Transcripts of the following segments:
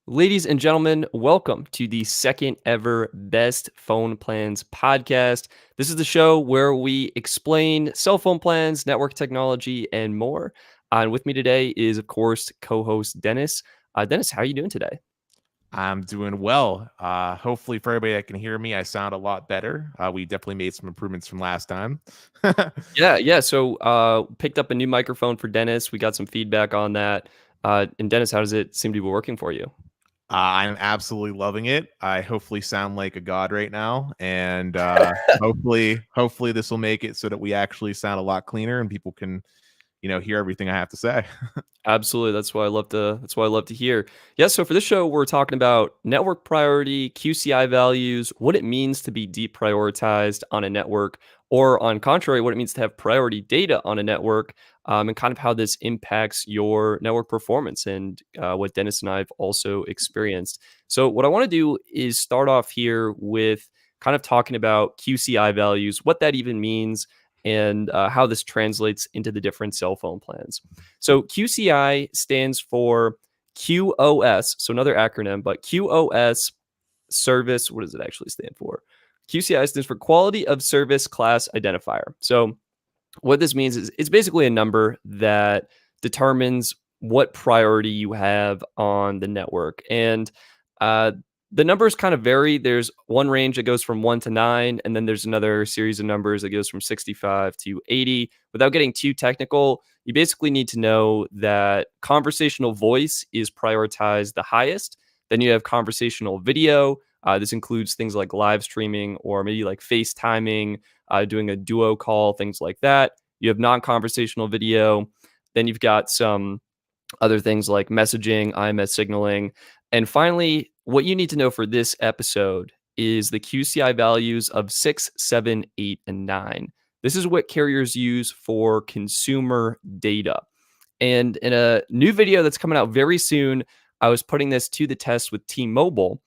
Ladies and gentlemen, welcome to the second ever Best Phone Plans Podcast. This is the show where we explain cell phone plans, network technology, and more. And with me today is, of course, co-host Dennis. Dennis, how are you doing today? I'm doing well. Hopefully, for everybody that can hear me, I sound a lot better. We definitely made some improvements from last time. Yeah. So, picked up a new microphone for Dennis. We got some feedback on that. And Dennis, how does it seem to be working for you? I'm absolutely loving it. I hopefully sound like a god right now, and hopefully this will make it so that we actually sound a lot cleaner and people can, hear everything I have to say. Absolutely. That's why I love to hear. Yeah, so for this show, we're talking about network priority, QCI values, what it means to be deprioritized on a network, or on contrary, what it means to have priority data on a network, and kind of how this impacts your network performance and what Dennis and I have also experienced. So, what I want to do is start off here with kind of talking about QCI values, what that even means, and how this translates into the different cell phone plans. So QCI stands for QoS, so another acronym, but QoS service. What does it actually stand for? QCI stands for Quality of Service Class Identifier. So what this means is it's basically a number that determines what priority you have on the network. And uh, the numbers kind of vary. There's one range that goes from 1 to 9, and then there's another series of numbers that goes from 65 to 80. Without getting too technical, you basically need to know that conversational voice is prioritized the highest. Then you have conversational video. This includes things like live streaming or maybe like FaceTiming, doing a duo call, things like that. You have non-conversational video. Then you've got some other things like messaging, IMS signaling. And finally, what you need to know for this episode is the QCI values of 6, 7, 8, and 9. This is what carriers use for consumer data. And in a new video that's coming out very soon, I was putting this to the test with T-Mobile.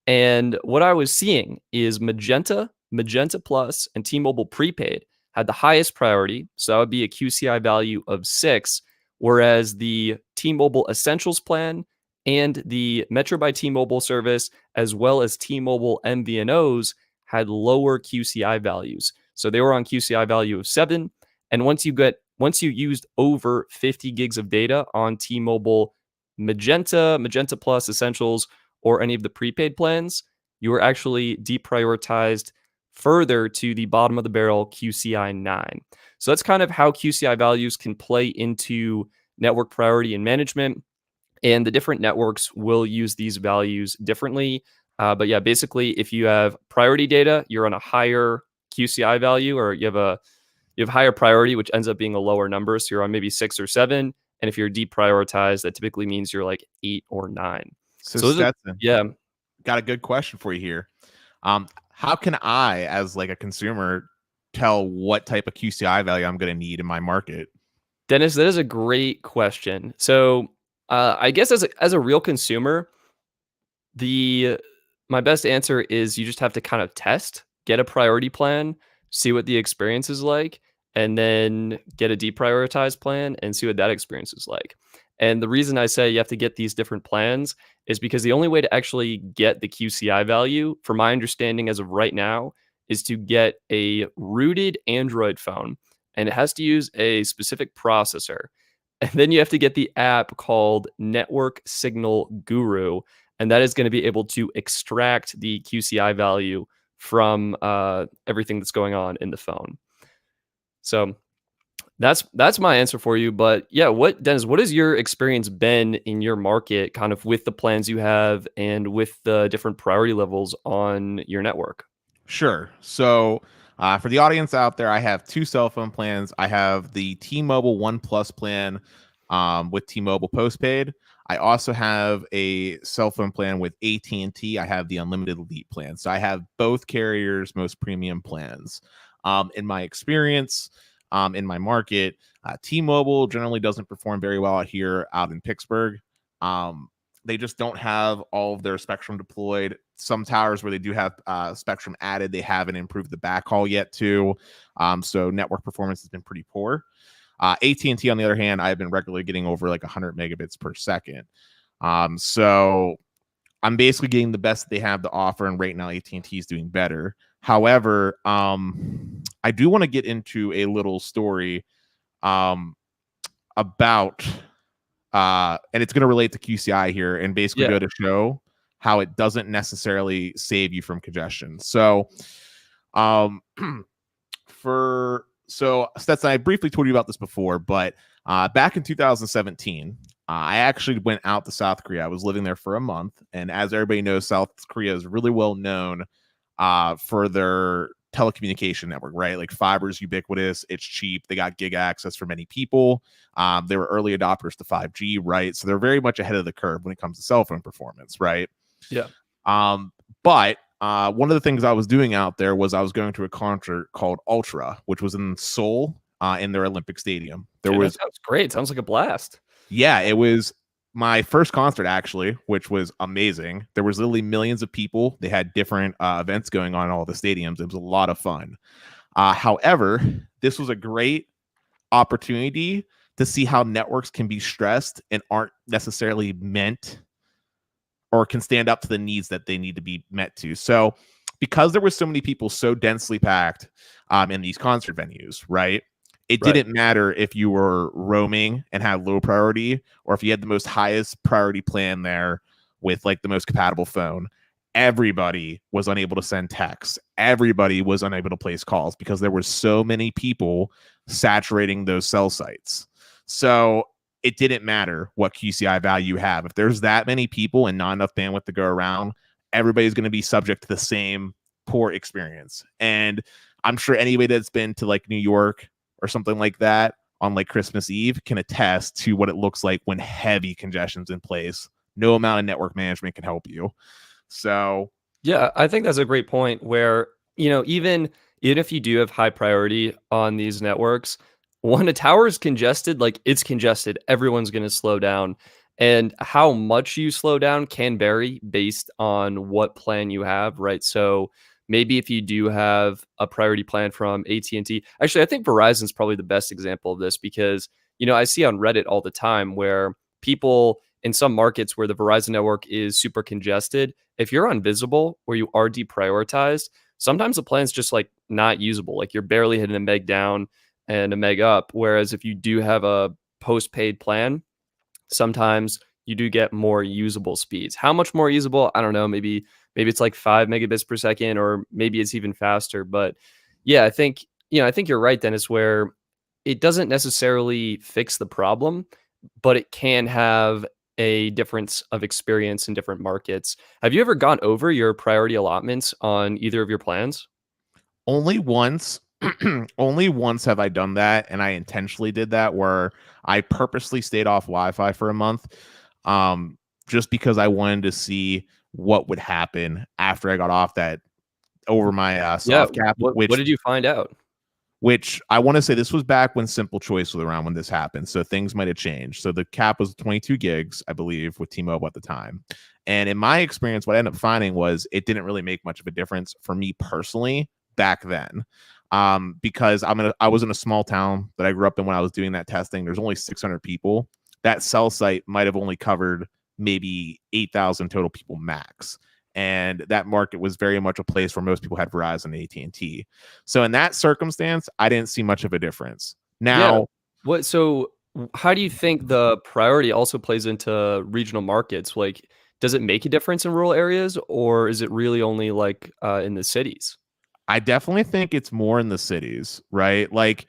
And what I was seeing is Magenta, Magenta Plus, and T-Mobile prepaid had the highest priority. So that would be a QCI value of 6, whereas the T-Mobile Essentials plan and the Metro by T-Mobile service, as well as T-Mobile MVNOs, had lower QCI values. So they were on QCI value of 7. And once you used over 50 gigs of data on T-Mobile Magenta, Magenta Plus, Essentials, or any of the prepaid plans, you are actually deprioritized further to the bottom of the barrel QCI 9. So that's kind of how QCI values can play into network priority and management. And the different networks will use these values differently. But yeah, basically, if you have priority data, you're on a higher QCI value, or you have higher priority, which ends up being a lower number. So you're on maybe 6 or 7. And if you're deprioritized, that typically means you're like 8 or 9. So So those are, Stetson, yeah. got a good question for you here. How can I, as like a consumer, tell what type of QCI value I'm going to need in my market? Dennis, that is a great question. So, I guess as a real consumer, the my best answer is you just have to kind of test, get a priority plan, see what the experience is like, and then get a deprioritized plan and see what that experience is like. And the reason I say you have to get these different plans is because the only way to actually get the QCI value, from my understanding as of right now, is to get a rooted Android phone, and it has to use a specific processor. And then you have to get the app called Network Signal Guru, and that is going to be able to extract the QCI value from everything that's going on in the phone. So that's my answer for you. But yeah, Dennis, what has your experience been in your market, kind of with the plans you have and with the different priority levels on your network? Sure. So, for the audience out there, I have two cell phone plans. I have the T-Mobile One Plus plan with T-Mobile postpaid. I also have a cell phone plan with AT&T. I have the unlimited elite plan. So I have both carriers' most premium plans. In my experience, in my market, T-Mobile generally doesn't perform very well out here out in Pittsburgh. They just don't have all of their spectrum deployed. Some towers where they do have spectrum added, they haven't improved the backhaul yet too. So network performance has been pretty poor. AT&T, on the other hand, I've been regularly getting over like 100 megabits per second. So I'm basically getting the best they have to offer, and right now AT&T is doing better. However, I do want to get into a little story about and it's going to relate to QCI here and basically Yeah. go to show how it doesn't necessarily save you from congestion. So, um, Stetson, I briefly told you about this before, but back in 2017, I actually went out to South Korea. I was living there for a month, and as everybody knows, South Korea is really well known for their telecommunication network, right? Like fiber is ubiquitous, it's cheap, they got gig access for many people. They were early adopters to 5G, right? So they're very much ahead of the curve when it comes to cell phone performance, right? Yeah. But one of the things I was doing out there was I was going to a concert called Ultra, which was in Seoul in their Olympic Stadium. There Dude, that was, sounds great. Sounds like a blast. yeah, it was my first concert actually, which was amazing. There was literally millions of people. They had different events going on in all the stadiums. It was a lot of fun. However, this was a great opportunity to see how networks can be stressed and aren't necessarily meant or can stand up to the needs that they need to be met to. So because there were so many people so densely packed in these concert venues, right? It Right. didn't matter if you were roaming and had low priority or if you had the most highest priority plan there with like the most compatible phone. Everybody was unable to send texts. Everybody was unable to place calls because there were so many people saturating those cell sites. So it didn't matter what QCI value you have. If there's that many people and not enough bandwidth to go around, everybody's going to be subject to the same poor experience. And I'm sure anybody that's been to like New York or something like that on like Christmas Eve can attest to what it looks like when heavy congestion's in place. No amount of network management can help you. So Yeah, I think that's a great point where, even if you do have high priority on these networks, when a tower is congested, like it's congested, everyone's going to slow down. And how much you slow down can vary based on what plan you have, right? So maybe if you do have a priority plan from AT&T, actually, I think Verizon's probably the best example of this because, I see on Reddit all the time where people in some markets where the Verizon network is super congested, if you're on visible or you are deprioritized, sometimes the plan's just like not usable. Like you're barely hitting a meg down and a meg up. Whereas if you do have a postpaid plan, sometimes you do get more usable speeds. How much more usable? I don't know. Maybe it's like 5 megabits per second, or maybe it's even faster. But yeah, I think you're right, Dennis, where it doesn't necessarily fix the problem, but it can have a difference of experience in different markets. Have you ever gone over your priority allotments on either of your plans? only once, only once have I done that, and I intentionally did that where I purposely stayed off Wi-Fi for a month, just because I wanted to see what would happen after I got off that over my Yeah. soft cap, What did you find out? which I want to say this was back when Simple Choice was around when this happened. So things might have changed. So the cap was 22 gigs, I believe, with T-Mobile at the time. And in my experience, what I ended up finding was it didn't really make much of a difference for me personally back then. Because I was in a small town that I grew up in when I was doing that testing. There's only 600 people. That cell site might have only covered maybe 8,000 total people max. And that market was very much a place where most people had Verizon and AT&T. So in that circumstance, I didn't see much of a difference. Yeah. Now, How do you think the priority also plays into regional markets? Like, does it make a difference in rural areas, or is it really only like in the cities? I definitely think it's more in the cities, right? Like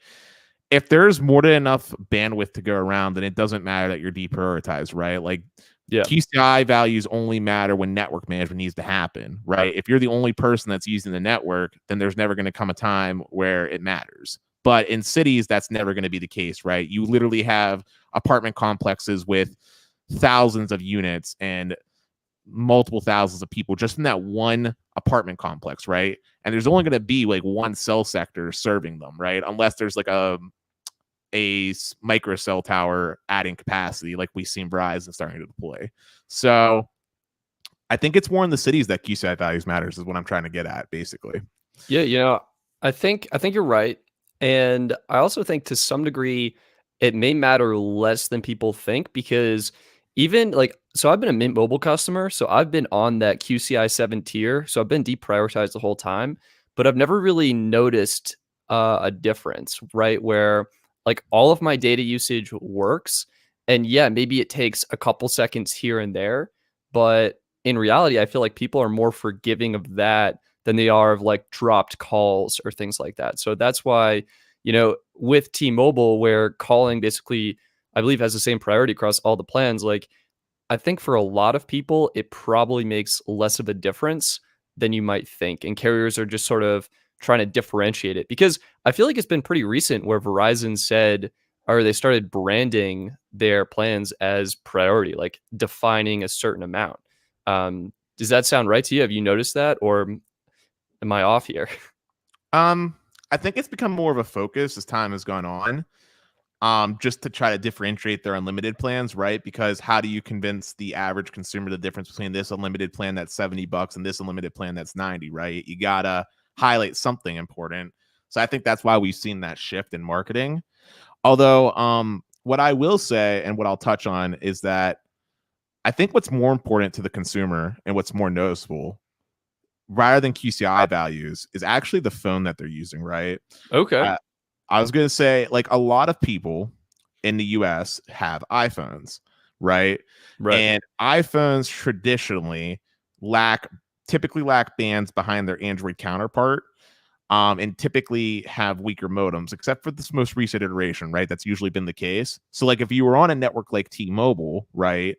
if there's more than enough bandwidth to go around, then it doesn't matter that you're deprioritized, right? Like Yeah. QCI values only matter when network management needs to happen, right? If you're the only person that's using the network, then there's never going to come a time where it matters. But in cities, that's never going to be the case, right? You literally have apartment complexes with thousands of units and multiple thousands of people just in that one apartment complex, right? And there's only going to be like one cell sector serving them, right? Unless there's like a micro cell tower adding capacity like we've seen Verizon starting to deploy. So I think it's more in the cities that QCI values matters is what I'm trying to get at, basically. Yeah, I think you're right. And I also think to some degree it may matter less than people think because even like So I've been a Mint Mobile customer, so I've been on that QCI 7 tier, so I've been deprioritized the whole time, but I've never really noticed a difference, right? Where like all of my data usage works, and yeah, maybe it takes a couple seconds here and there, but in reality, I feel like people are more forgiving of that than they are of like dropped calls or things like that. So that's why, with T-Mobile, where calling basically, I believe, has the same priority across all the plans, like I think for a lot of people, it probably makes less of a difference than you might think. And carriers are just sort of trying to differentiate it because I feel like it's been pretty recent where Verizon said, or they started branding their plans as priority, like defining a certain amount. Does that sound right to you? Have you noticed that, or am I off here? Um, I think it's become more of a focus as time has gone on. Just to try to differentiate their unlimited plans, right? Because how do you convince the average consumer the difference between this unlimited plan that's $70 and this unlimited plan that's 90, right? You gotta highlight something important. So I think that's why we've seen that shift in marketing. Although, what I will say and what I'll touch on is that I think what's more important to the consumer and what's more noticeable rather than QCI values is actually the phone that they're using, right? Okay. I, I was going to say, like, a lot of people in the US have iPhones, right? Right. And iPhones traditionally typically lack bands behind their Android counterpart, and typically have weaker modems, except for this most recent iteration, right? That's usually been the case. So, like, if you were on a network like T-Mobile, right,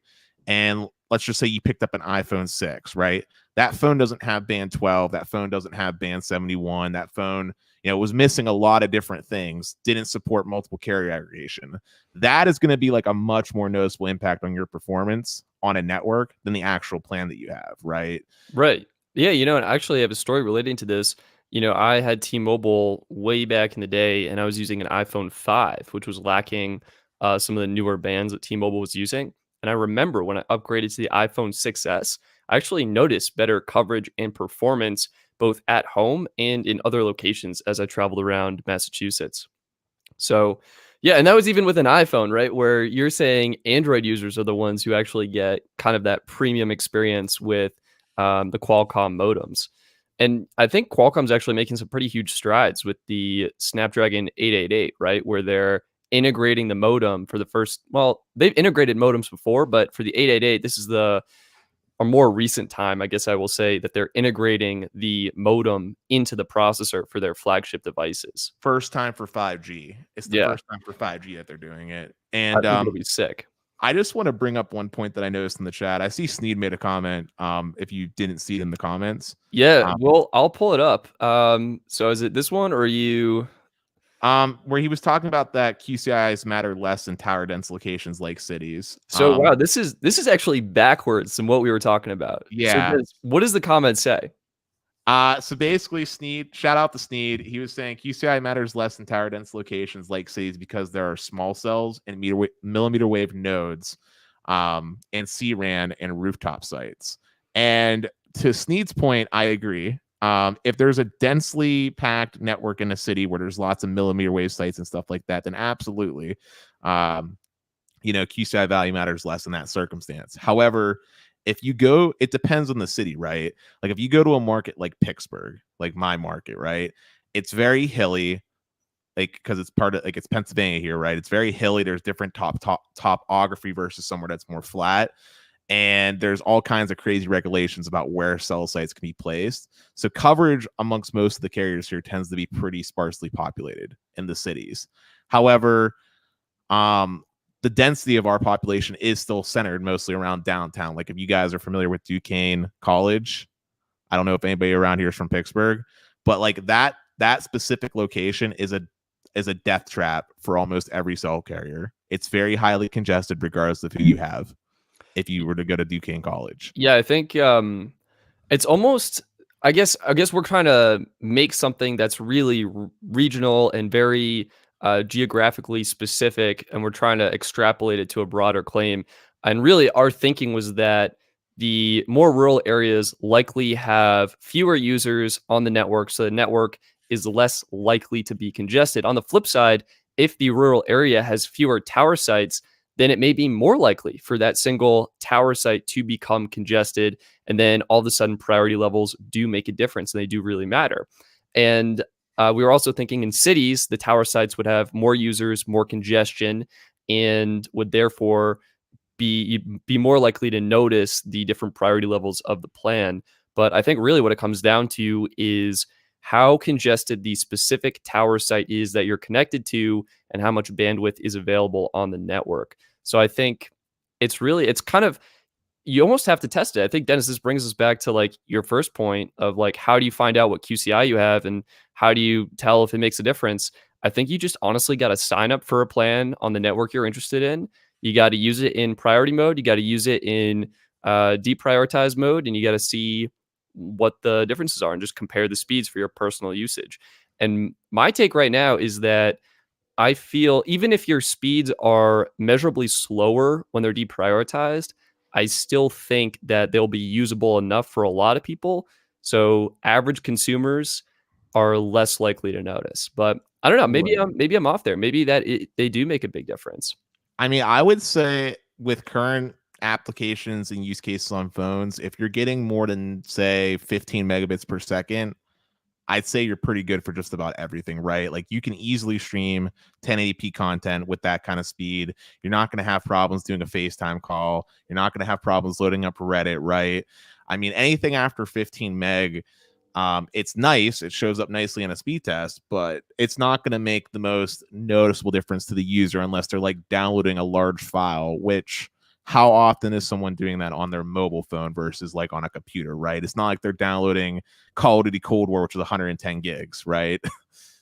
and let's just say you picked up an iPhone 6, right? That phone doesn't have band 12. That phone doesn't have band 71. That phone, was missing a lot of different things, didn't support multiple carrier aggregation. That is going to be like a much more noticeable impact on your performance on a network than the actual plan that you have, right? Right. Yeah, and actually I have a story relating to this. I had T-Mobile way back in the day, and I was using an iPhone 5, which was lacking some of the newer bands that T-Mobile was using. And I remember when I upgraded to the iPhone 6S, I actually noticed better coverage and performance both at home and in other locations as I traveled around Massachusetts. So, yeah, and that was even with an iPhone, right? Where you're saying Android users are the ones who actually get kind of that premium experience with the Qualcomm modems. And I think Qualcomm's actually making some pretty huge strides with the Snapdragon 888, right? Where they're integrating the modem for the first, well, they've integrated modems before, but for the 888, this is the a more recent time, I guess I will say, that they're integrating the modem into the processor for their flagship devices. First time for 5G. It's the Yeah, first time for 5G that they're doing it. I And think it'll be sick. I just want to bring up one point that I noticed in the chat. I see Sneed made a comment. If you didn't see it in the comments, Yeah, um, well, I'll pull it up. So is it this one or are you where he was talking about that QCIs matter less in tower dense locations like cities. so wow, this is actually backwards from what we were talking about. So Yeah. what does the comment say? So basically, Sneed, shout out to Sneed. He was saying QCI matters less in tower dense locations like cities because there are small cells and millimeter wave nodes, and CRAN and rooftop sites. And to Sneed's point, I agree. If there's a densely packed network in a city where there's lots of millimeter wave sites and stuff like that, then absolutely, QCI value matters less in that circumstance. However, if you go, it depends on the city, right? Like if you go to a market like Pittsburgh, like my market, right? It's very hilly, like because it's part of like it's Pennsylvania here, right? It's very hilly. There's different topography versus somewhere that's more flat. And there's all kinds of crazy regulations about where cell sites can be placed. So coverage amongst most of the carriers here tends to be pretty sparsely populated in the cities. However, the density of our population is still centered mostly around downtown. Like if you guys are familiar with Duquesne College, I don't know if anybody around here is from Pittsburgh, but like that specific location is a death trap for almost every cell carrier. It's very highly congested regardless of who you have. If you were to go to Duquesne College, Yeah, I think it's almost I guess we're trying to make something that's really regional and very geographically specific, and we're trying to extrapolate it to a broader claim. And really, our thinking was that the more rural areas likely have fewer users on the network, so the network is less likely to be congested. On the flip side, if the rural area has fewer tower sites, then it may be more likely for that single tower site to become congested. And then all of a sudden, priority levels do make a difference and they do really matter. And we were also thinking in cities, the tower sites would have more users, more congestion, and would therefore be more likely to notice the different priority levels of the plan. But I think really what it comes down to is how congested the specific tower site is that you're connected to and how much bandwidth is available on the network. So I think it's kind of, you almost have to test it. I think, Dennis, this brings us back to like your first point of like, how do you find out what QCI you have and how do you tell if it makes a difference? I think you just honestly got to sign up for a plan on the network you're interested in. You got to use it in priority mode. You got to use it in deprioritized mode, and you got to see what the differences are and just compare the speeds for your personal usage. And my take right now is that I feel even if your speeds are measurably slower when they're deprioritized, I still think that they'll be usable enough for a lot of people. So average consumers are less likely to notice. But I don't know. Maybe I'm off there. Maybe they do make a big difference. I mean, I would say with current applications and use cases on phones, if you're getting more than say 15 megabits per second, I'd say you're pretty good for just about everything, right? Like you can easily stream 1080p content with that kind of speed. You're not going to have problems doing a FaceTime call. You're not going to have problems loading up Reddit, right? I mean, anything after 15 meg, it's nice. It shows up nicely in a speed test, but it's not going to make the most noticeable difference to the user unless they're like downloading a large file, which how often is someone doing that on their mobile phone versus like on a computer, right? It's not like they're downloading Call of Duty Cold War, which is 110 gigs, right?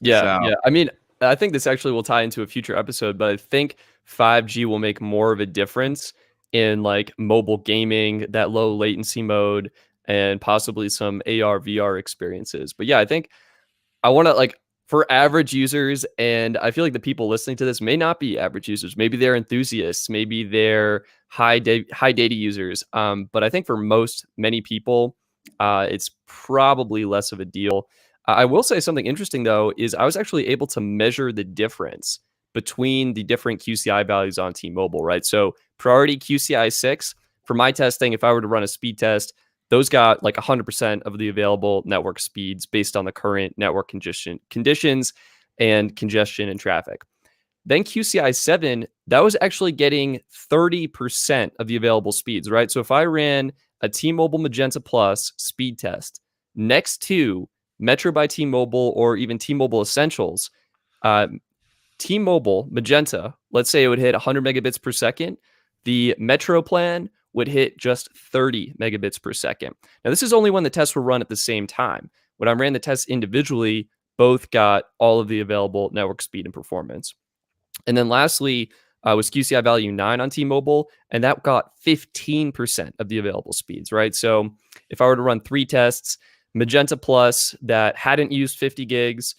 Yeah, So yeah. I mean, I think this actually will tie into a future episode, but I think 5G will make more of a difference in like mobile gaming, that low latency mode, and possibly some AR, VR experiences. But yeah, I think I want to like for average users, and I feel like the people listening to this may not be average users. Maybe they're enthusiasts. Maybe they're high data users. But I think for many people, it's probably less of a deal. I will say something interesting though is I was actually able to measure the difference between the different QCI values on T-Mobile. Right, so priority QCI 6 for my testing. If I were to run a speed test, those got like 100% of the available network speeds based on the current network conditions and congestion and traffic. Then QCI 7, that was actually getting 30% of the available speeds, right? So if I ran a T-Mobile Magenta Plus speed test next to Metro by T-Mobile or even T-Mobile Essentials, uh, T-Mobile Magenta, let's say it would hit 100 megabits per second. The Metro plan would hit just 30 megabits per second. Now, this is only when the tests were run at the same time. When I ran the tests individually, both got all of the available network speed and performance. And then lastly, was QCI value 9 on T-Mobile, and that got 15% of the available speeds, right? So if I were to run 3 tests, Magenta Plus that hadn't used 50 gigs,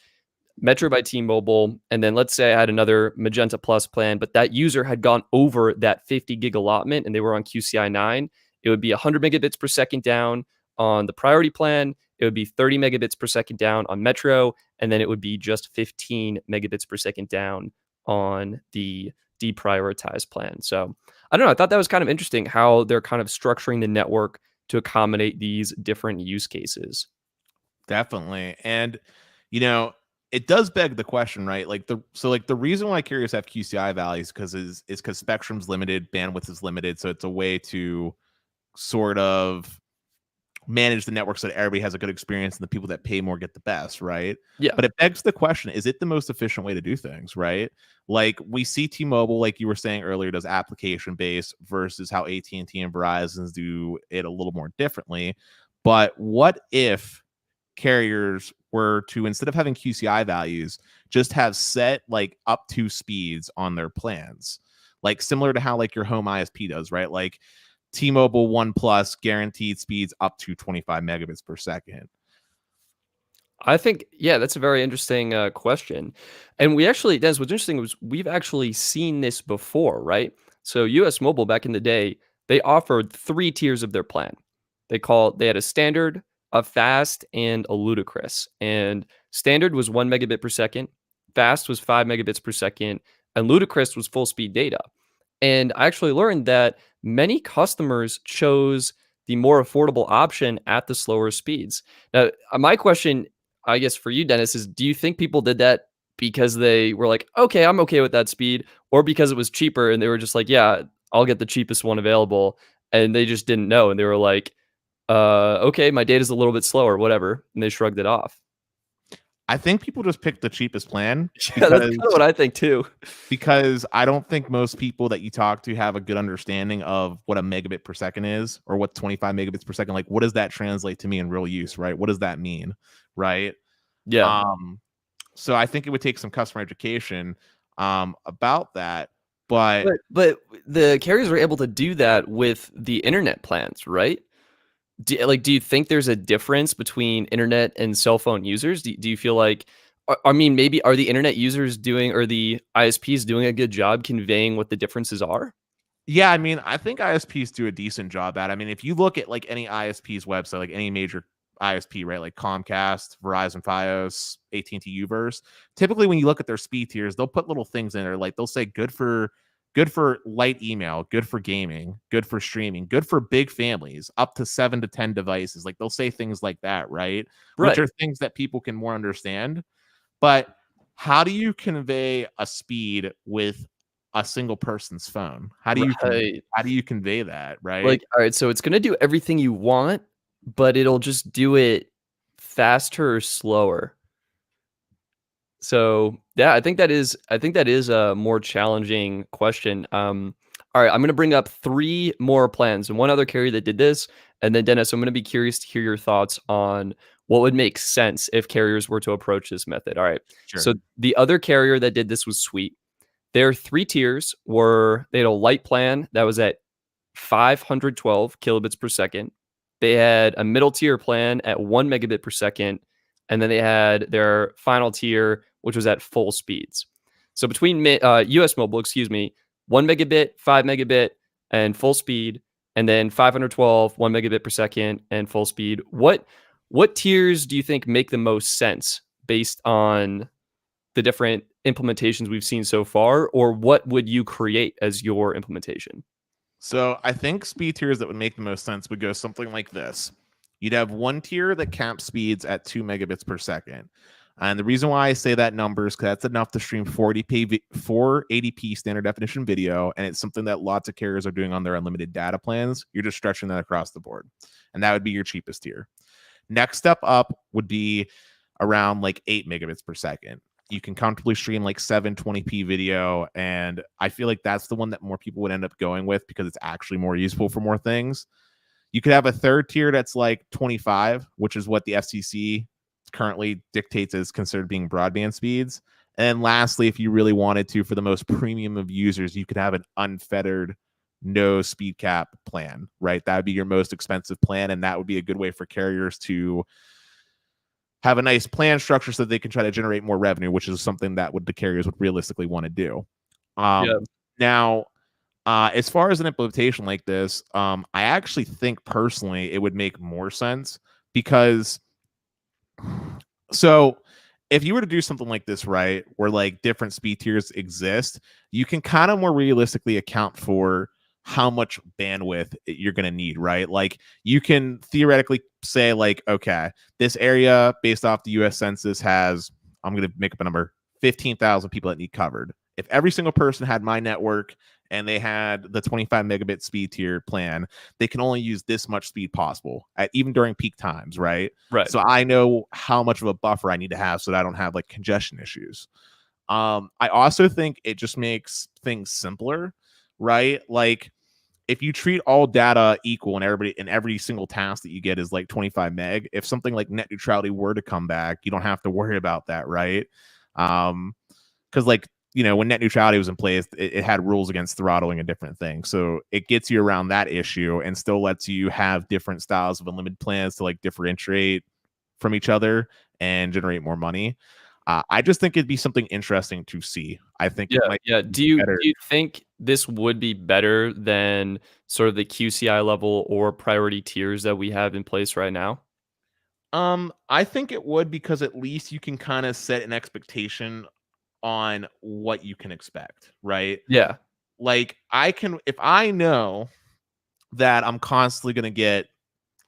Metro by T-Mobile, and then let's say I had another Magenta Plus plan, but that user had gone over that 50 gig allotment and they were on QCI 9, it would be 100 megabits per second down on the priority plan, it would be 30 megabits per second down on Metro, and then it would be just 15 megabits per second down on the deprioritized plan. So I don't know, I thought that was kind of interesting how they're kind of structuring the network to accommodate these different use cases. definitely. And you know, it does beg the question, right? Like the reason why carriers have QCI values is because spectrum's limited, bandwidth is limited, so it's a way to sort of manage the network so that everybody has a good experience and the people that pay more get the best, right? Yeah. But it begs the question, is it the most efficient way to do things, right? Like we see T-Mobile, like you were saying earlier, does application based versus how AT&T and Verizon do it a little more differently. But what if carriers were to, instead of having QCI values, just have set like up to speeds on their plans, like similar to how like your home ISP does, right? Like T-Mobile One Plus guaranteed speeds up to 25 megabits per second. I think, yeah, that's a very interesting question. And we actually, Des, what's interesting was we've actually seen this before, right? So US Mobile back in the day, they offered 3 tiers of their plan. They had a standard, a fast, and a ludicrous. And standard was 1 megabit per second, fast was 5 megabits per second, and ludicrous was full speed data. And I actually learned that many customers chose the more affordable option at the slower speeds. Now, my question, I guess, for you, Dennis, is do you think people did that because they were like, okay, I'm okay with that speed, or because it was cheaper and they were just like, yeah, I'll get the cheapest one available. And they just didn't know. And they were like, okay, my data's a little bit slower, whatever. And they shrugged it off. I think people just picked the cheapest plan Yeah, that's kind of because what I think too. I don't think most people that you talk to have a good understanding of what a megabit per second is or what 25 megabits per second. Like, what does that translate to me in real use, right? What does that mean, right? Yeah. Um, so I think it would take some customer education about that. But But the carriers are able to do that with the internet plans, right? Do you think there's a difference between internet and cell phone users? Do you feel like I mean, maybe are the internet users doing or the ISPs doing a good job conveying what the differences are? yeah, I mean, I think ISPs do a decent job at it. I mean, if you look at like any ISP's website, like any major ISP, right, like Comcast, Verizon, Fios, AT&T, Uverse, typically when you look at their speed tiers, they'll put little things in there, like they'll say good for light email, good for gaming, good for streaming, good for big families, up to 7 to 10 devices. Like they'll say things like that, right? Which Right. are things that people can more understand. But how do you convey a speed with a single person's phone? Right. How do you convey that, right? Like, all right, so it's gonna do everything you want, but it'll just do it faster or slower. So, yeah, I think that is a more challenging question. All right, I'm gonna bring up 3 more plans and one other carrier that did this, and then Dennis, I'm gonna be curious to hear your thoughts on what would make sense if carriers were to approach this method. All right. Sure. So the other carrier that did this was Sweet. Their 3 tiers were they had a light plan that was at 512 kilobits per second. They had a middle tier plan at 1 megabit per second, and then they had their final tier, which was at full speeds. So between US Mobile, excuse me, 1 megabit, 5 megabit, and full speed, and then 512, 1 megabit per second, and full speed. What tiers do you think make the most sense based on the different implementations we've seen so far, or what would you create as your implementation? So I think speed tiers that would make the most sense would go something like this. You'd have one tier that caps speeds at 2 megabits per second. And the reason why I say that number is because that's enough to stream 480p standard definition video. And it's something that lots of carriers are doing on their unlimited data plans. You're just stretching that across the board. And that would be your cheapest tier. Next step up would be around like 8 megabits per second. You can comfortably stream like 720p video. And I feel like that's the one that more people would end up going with because it's actually more useful for more things. You could have a third tier that's like 25, which is what the FCC currently dictates as considered being broadband speeds. And lastly, if you really wanted to, for the most premium of users, you could have an unfettered no speed cap plan, right? That would be your most expensive plan. And that would be a good way for carriers to have a nice plan structure so that they can try to generate more revenue, which is something that the carriers would realistically want to do. Yeah. Now, as far as an implementation like this, I actually think personally it would make more sense because so if you were to do something like this, right, where like different speed tiers exist, you can kind of more realistically account for how much bandwidth you're going to need, right? Like you can theoretically say like, okay, this area based off the US Census has, I'm going to make up a number, 15,000 people that need covered. If every single person had my network and they had the 25 megabit speed tier plan, they can only use this much speed possible at even during peak times, right? Right. So I know how much of a buffer I need to have so that I don't have like congestion issues. I also think it just makes things simpler, right? Like if you treat all data equal and every single task that you get is like 25 meg, if something like net neutrality were to come back, you don't have to worry about that, right? Because like when net neutrality was in place, it had rules against throttling and different things, so it gets you around that issue and still lets you have different styles of unlimited plans to like differentiate from each other and generate more money. I just think it'd be something interesting to see. I think Yeah, it might yeah. be better. Do you think this would be better than sort of the QCI level or priority tiers that we have in place right now? I think it would because at least you can kind of set an expectation on what you can expect, right? Yeah. like if I know that I'm constantly going to get,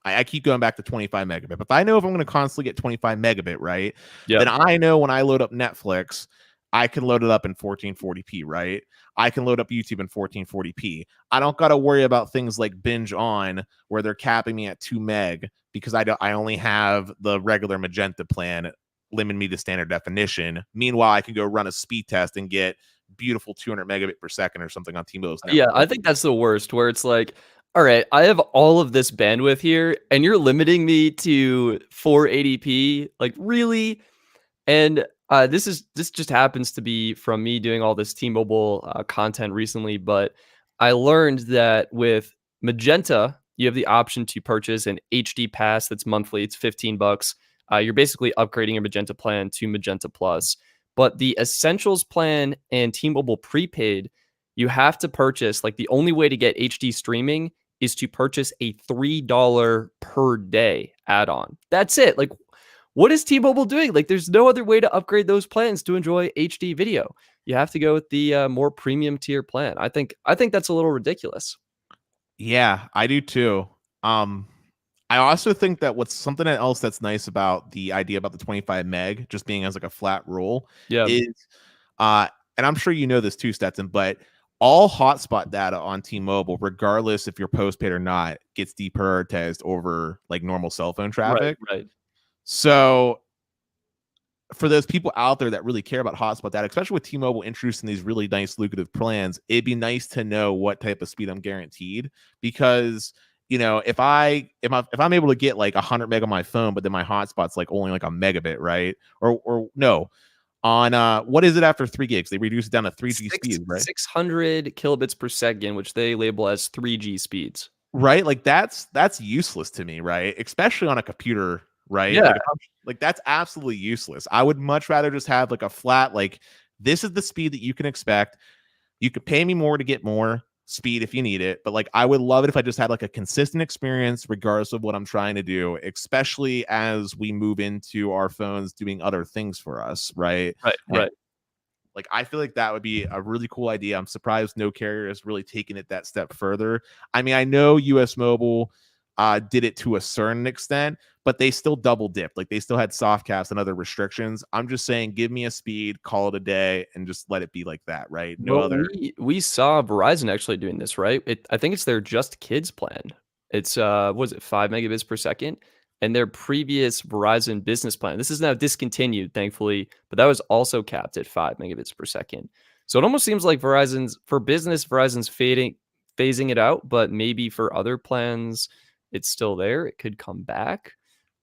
I keep going back to 25 megabit, but if I know if I'm going to constantly get 25 megabit, right, Yeah. then I know when I load up Netflix, I can load it up in 1440p, right? I can load up YouTube in 1440p. I don't got to worry about things like binge on where they're capping me at 2 meg because I only have the regular Magenta plan limiting me to standard definition. Meanwhile, I can go run a speed test and get beautiful 200 megabit per second or something on T-Mobile's Yeah, network. I think that's the worst, where it's like, all right, I have all of this bandwidth here, and you're limiting me to 480p. Like, really? And this just happens to be from me doing all this T-Mobile content recently, but I learned that with Magenta, you have the option to purchase an HD pass that's monthly. It's $15. You're basically upgrading your Magenta plan to Magenta Plus. But the Essentials plan and T-Mobile prepaid, you have to purchase, like, the only way to get HD streaming is to purchase a $3 per day add-on. That's it. Like, what is T-Mobile doing? Like, there's no other way to upgrade those plans to enjoy HD video. You have to go with the more premium tier plan. I think that's a little ridiculous. Yeah, I do too. Um, I also think that what's something else that's nice about the idea about the 25 meg just being as like a flat rule Yeah. is, uh, and I'm sure you know this too, Stetson, but all hotspot data on T-Mobile, regardless if you're postpaid or not, gets deprioritized over like normal cell phone Right, traffic. right. So for those people out there that really care about hotspot data, especially with T-Mobile introducing these really nice lucrative plans, it'd be nice to know what type of speed I'm guaranteed. Because if I'm able to get like 100 meg on my phone, but then my hotspot's like only like a megabit, right? Or no, on what is it after 3 gigs? They reduce it down to 3G speeds, right? 600 kilobits per second, which they label as 3G speeds. Right, like that's useless to me, right? Especially on a computer, right? Yeah. Like that's absolutely useless. I would much rather just have like a flat, like, this is the speed that you can expect. You could pay me more to get more speed if you need it, but like I would love it if I just had like a consistent experience regardless of what I'm trying to do, especially as we move into our phones doing other things for us, right? Right, And right. like I feel like that would be a really cool idea. I'm surprised no carrier has really taken it that step further. I mean, I know US Mobile did it to a certain extent, but they still double dipped. Like they still had soft caps and other restrictions. I'm just saying, give me a speed, call it a day, and just let it be like that, right? No Well, other. we saw Verizon actually doing this, right? I think it's their Just Kids plan. It's was it 5 megabits per second? And their previous Verizon business plan. This is now discontinued, thankfully, but that was also capped at 5 megabits per second. So it almost seems like Verizon's phasing it out, but maybe for other plans, it's still there. It could come back.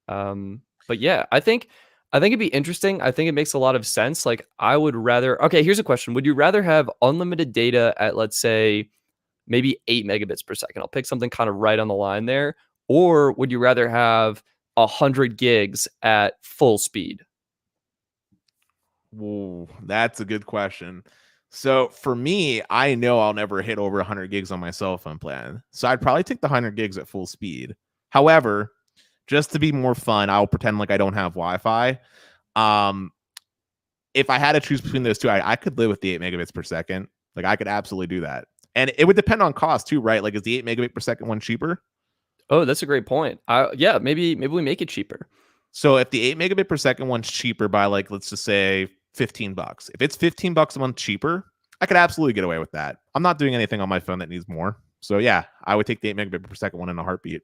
But yeah, I think it'd be interesting. I think it makes a lot of sense. Like, I would rather. Okay, here's a question: would you rather have unlimited data at, let's say, maybe 8 megabits per second? I'll pick something kind of right on the line there. Or would you rather have 100 gigs at full speed? Whoa, that's a good question. So for me, I know I'll never hit over 100 gigs on my cell phone plan. So I'd probably take the 100 gigs at full speed. However, just to be more fun, I'll pretend like I don't have Wi-Fi. Um, if I had to choose between those two, I could live with the 8 megabits per second. Like I could absolutely do that. And it would depend on cost too, right? Like, is the 8 megabit per second one cheaper? Oh, that's a great point. Yeah, maybe we make it cheaper. So if the 8 megabit per second one's cheaper by, like, let's just say $15, if it's $15 a month cheaper, I could absolutely get away with that. I'm not doing anything on my phone that needs more. So yeah, I would take the 8 megabit per second one in a heartbeat.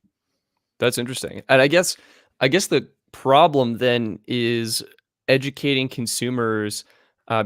That's interesting. And I guess the problem then is educating consumers,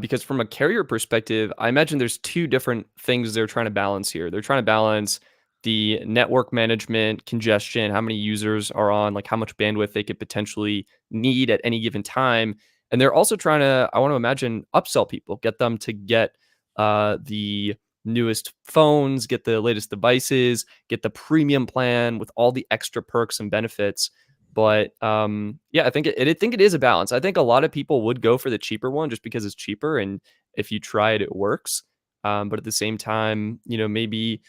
because from a carrier perspective, I imagine there's two different things they're trying to balance here. They're trying to balance the network management, congestion, how many users are on, like how much bandwidth they could potentially need at any given time. And they're also trying to, I want to imagine, upsell people, get them to get the newest phones, get the latest devices, get the premium plan with all the extra perks and benefits. But yeah, I think it is a balance. I think a lot of people would go for the cheaper one just because it's cheaper, and if you try it, it works. But at the same time, maybe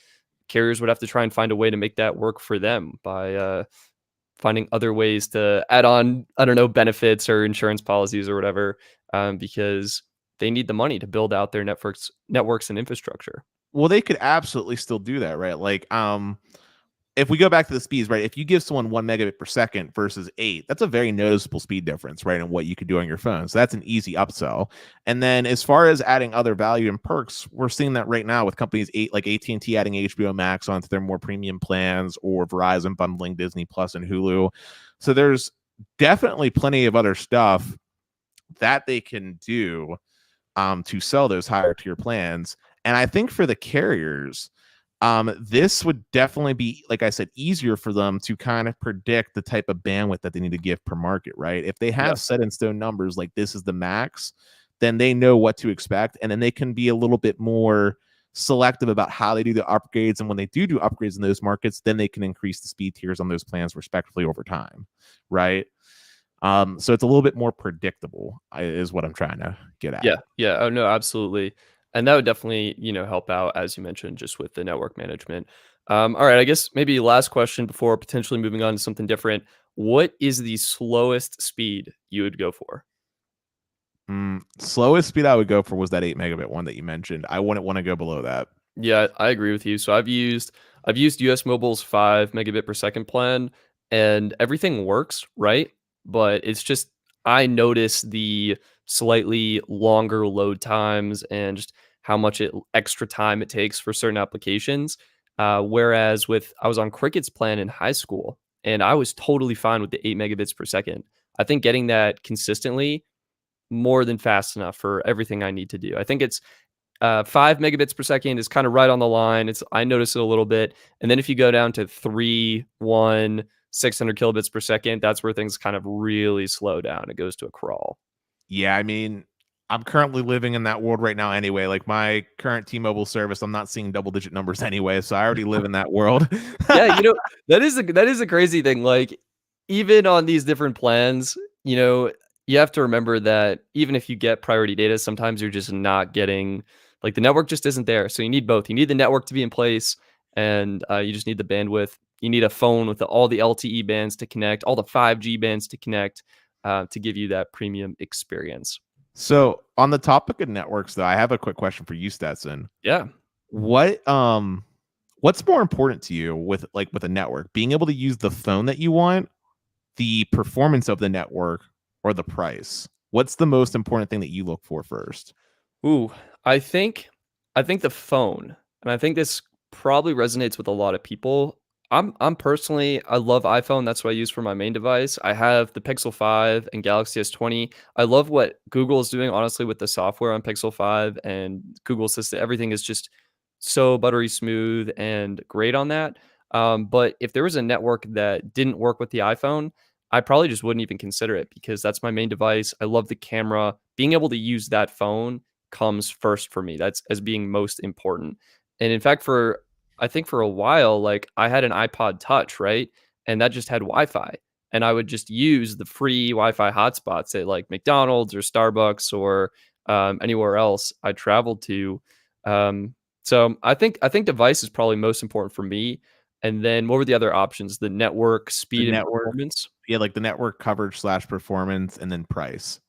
carriers would have to try and find a way to make that work for them by finding other ways to add on, I don't know, benefits or insurance policies or whatever, because they need the money to build out their networks and infrastructure. Well, they could absolutely still do that, right? Like, if we go back to the speeds, right? If you give someone 1 megabit per second versus 8, that's a very noticeable speed difference, right? And what you could do on your phone. So that's an easy upsell. And then as far as adding other value and perks, we're seeing that right now with companies like AT&T adding HBO Max onto their more premium plans, or Verizon bundling Disney Plus and Hulu. So there's definitely plenty of other stuff that they can do to sell those higher tier plans. And I think for the carriers, this would definitely be, like I said, easier for them to kind of predict the type of bandwidth that they need to give per market, right? If they Yeah. have set in stone numbers like this is the max, then they know what to expect. And then they can be a little bit more selective about how they do the upgrades. And when they do upgrades in those markets, then they can increase the speed tiers on those plans respectively over time, right? So it's a little bit more predictable, is what I'm trying to get at. Yeah. Yeah. Oh, no, absolutely. And that would definitely, help out, as you mentioned, just with the network management. All right. I guess maybe last question before potentially moving on to something different. What is the slowest speed you would go for? Slowest speed I would go for was that 8 megabit one that you mentioned. I wouldn't want to go below that. Yeah, I agree with you. So I've used US Mobile's 5 megabit per second plan, and everything works, right? But it's just I notice the slightly longer load times and just how much extra time it takes for certain applications. Whereas I was on Cricket's plan in high school, and I was totally fine with the 8 megabits per second. I think getting that consistently more than fast enough for everything I need to do. I think it's 5 megabits per second is kind of right on the line. I notice it a little bit. And then if you go down to 3, 1, 600 kilobits per second, that's where things kind of really slow down. It goes to a crawl. Yeah, I mean, I'm currently living in that world right now anyway. Like my current T-Mobile service, I'm not seeing double digit numbers anyway, so I already live in that world. Yeah, that is a crazy thing. Like, even on these different plans, you have to remember that even if you get priority data, sometimes you're just not getting, like, the network just isn't there. So you need both. You need the network to be in place, and you just need the bandwidth. You need a phone with all the LTE bands to connect, all the 5G bands to connect, to give you that premium experience. So on the topic of networks, though, I have a quick question for you, Stetson. Yeah. What's more important to you with a network? Being able to use the phone that you want, the performance of the network, or the price? What's the most important thing that you look for first? Ooh, I think I think the phone, and I think this probably resonates with a lot of people. I'm personally, I love iPhone. That's what I use for my main device. I have the Pixel 5 and Galaxy S20. I love what Google is doing, honestly, with the software on Pixel 5 and Google Assistant. Everything is just so buttery smooth and great on that. But if there was a network that didn't work with the iPhone, I probably just wouldn't even consider it because that's my main device. I love the camera. Being able to use that phone comes first for me. That's as being most important. And in fact, I think for a while, like, I had an iPod Touch, right? And that just had Wi-Fi. And I would just use the free Wi-Fi hotspots at like McDonald's or Starbucks or anywhere else I traveled to. So I think device is probably most important for me. And then what were the other options? The network, The speed, and network, performance. yeah, like the network coverage slash performance, and then price.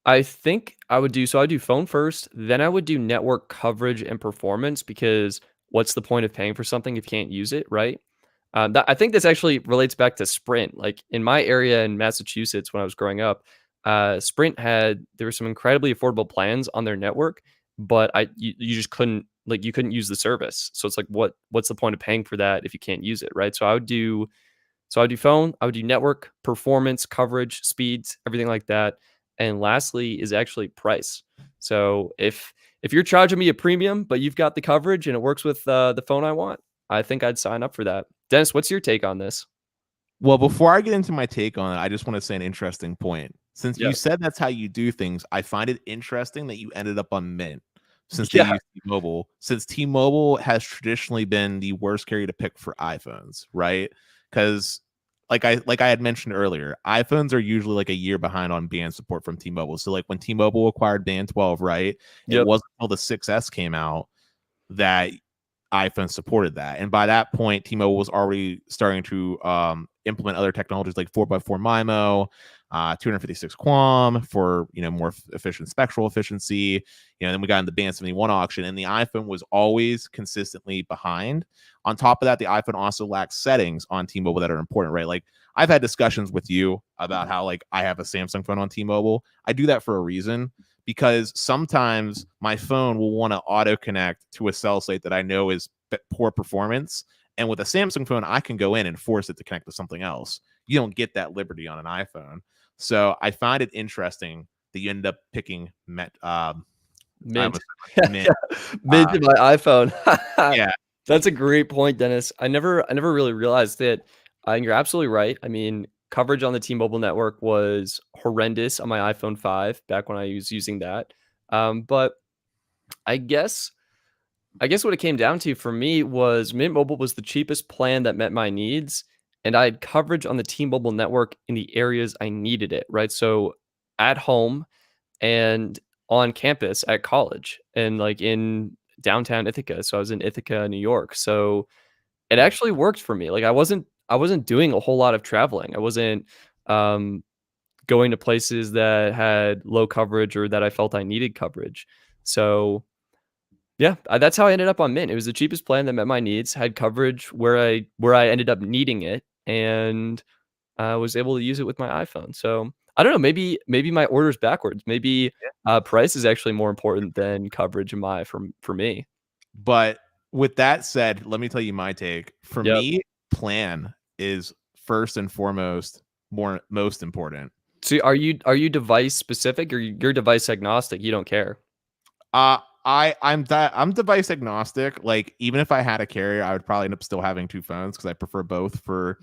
I think I would do phone first, then I would do network coverage and performance because what's the point of paying for something if you can't use it, right? I think this actually relates back to Sprint. Like, in my area in Massachusetts when I was growing up, Sprint there were some incredibly affordable plans on their network, but you just couldn't, like, you couldn't use the service. So it's like, what's the point of paying for that if you can't use it, right? So I would do phone, I would do network, performance, coverage, speeds, everything like that. And lastly is actually price. So if you're charging me a premium, but you've got the coverage and it works with the phone I want, I think I'd sign up for that. Dennis, what's your take on this? Well, before I get into my take on it, I just want to say an interesting point. Since Yeah. you said that's how you do things, I find it interesting that you ended up on Mint since they Yeah. use T-Mobile. Since T-Mobile has traditionally been the worst carrier to pick for iPhones, right? Because like I had mentioned earlier, iPhones are usually like a year behind on band support from T-Mobile. So like when T-Mobile acquired Band 12, right? It Yep. wasn't until the 6S came out that iPhone supported that. And by that point, T-Mobile was already starting to implement other technologies like 4x4 MIMO, 256 QAM for more efficient spectral efficiency. Then we got in the Band 71 auction, and the iPhone was always consistently behind. On top of that, the iPhone also lacks settings on T-Mobile that are important, right? Like I've had discussions with you about how like I have a Samsung phone on T-Mobile. I do that for a reason, because sometimes my phone will want to auto connect to a cell site that I know is poor performance. And with a Samsung phone, I can go in and force it to connect to something else. You don't get that liberty on an iPhone. So I find it interesting that you end up picking Mint. Mint. Mint in my iPhone. Yeah. That's a great point, Dennis. I never really realized that. You're absolutely right. I mean, coverage on the T-Mobile network was horrendous on my iPhone 5 back when I was using that. But I guess what it came down to for me was Mint Mobile was the cheapest plan that met my needs, and I had coverage on the T-Mobile network in the areas I needed it, right? So at home and on campus at college and like in downtown Ithaca. So I was in Ithaca, New York. So it actually worked for me. Like I wasn't doing a whole lot of traveling. I wasn't um going to places that had low coverage or that I felt I needed coverage. So yeah, that's how I ended up on Mint. It was the cheapest plan that met my needs, had coverage where I ended up needing it, and I was able to use it with my iPhone. So I don't know, maybe my order's backwards. Maybe price is actually more important than coverage in for me. But with that said, let me tell you my take. For Yep. me, plan is first and foremost most important. So are you device specific or you're device agnostic? You don't care. I'm device agnostic. Like even if I had a carrier, I would probably end up still having two phones because I prefer both for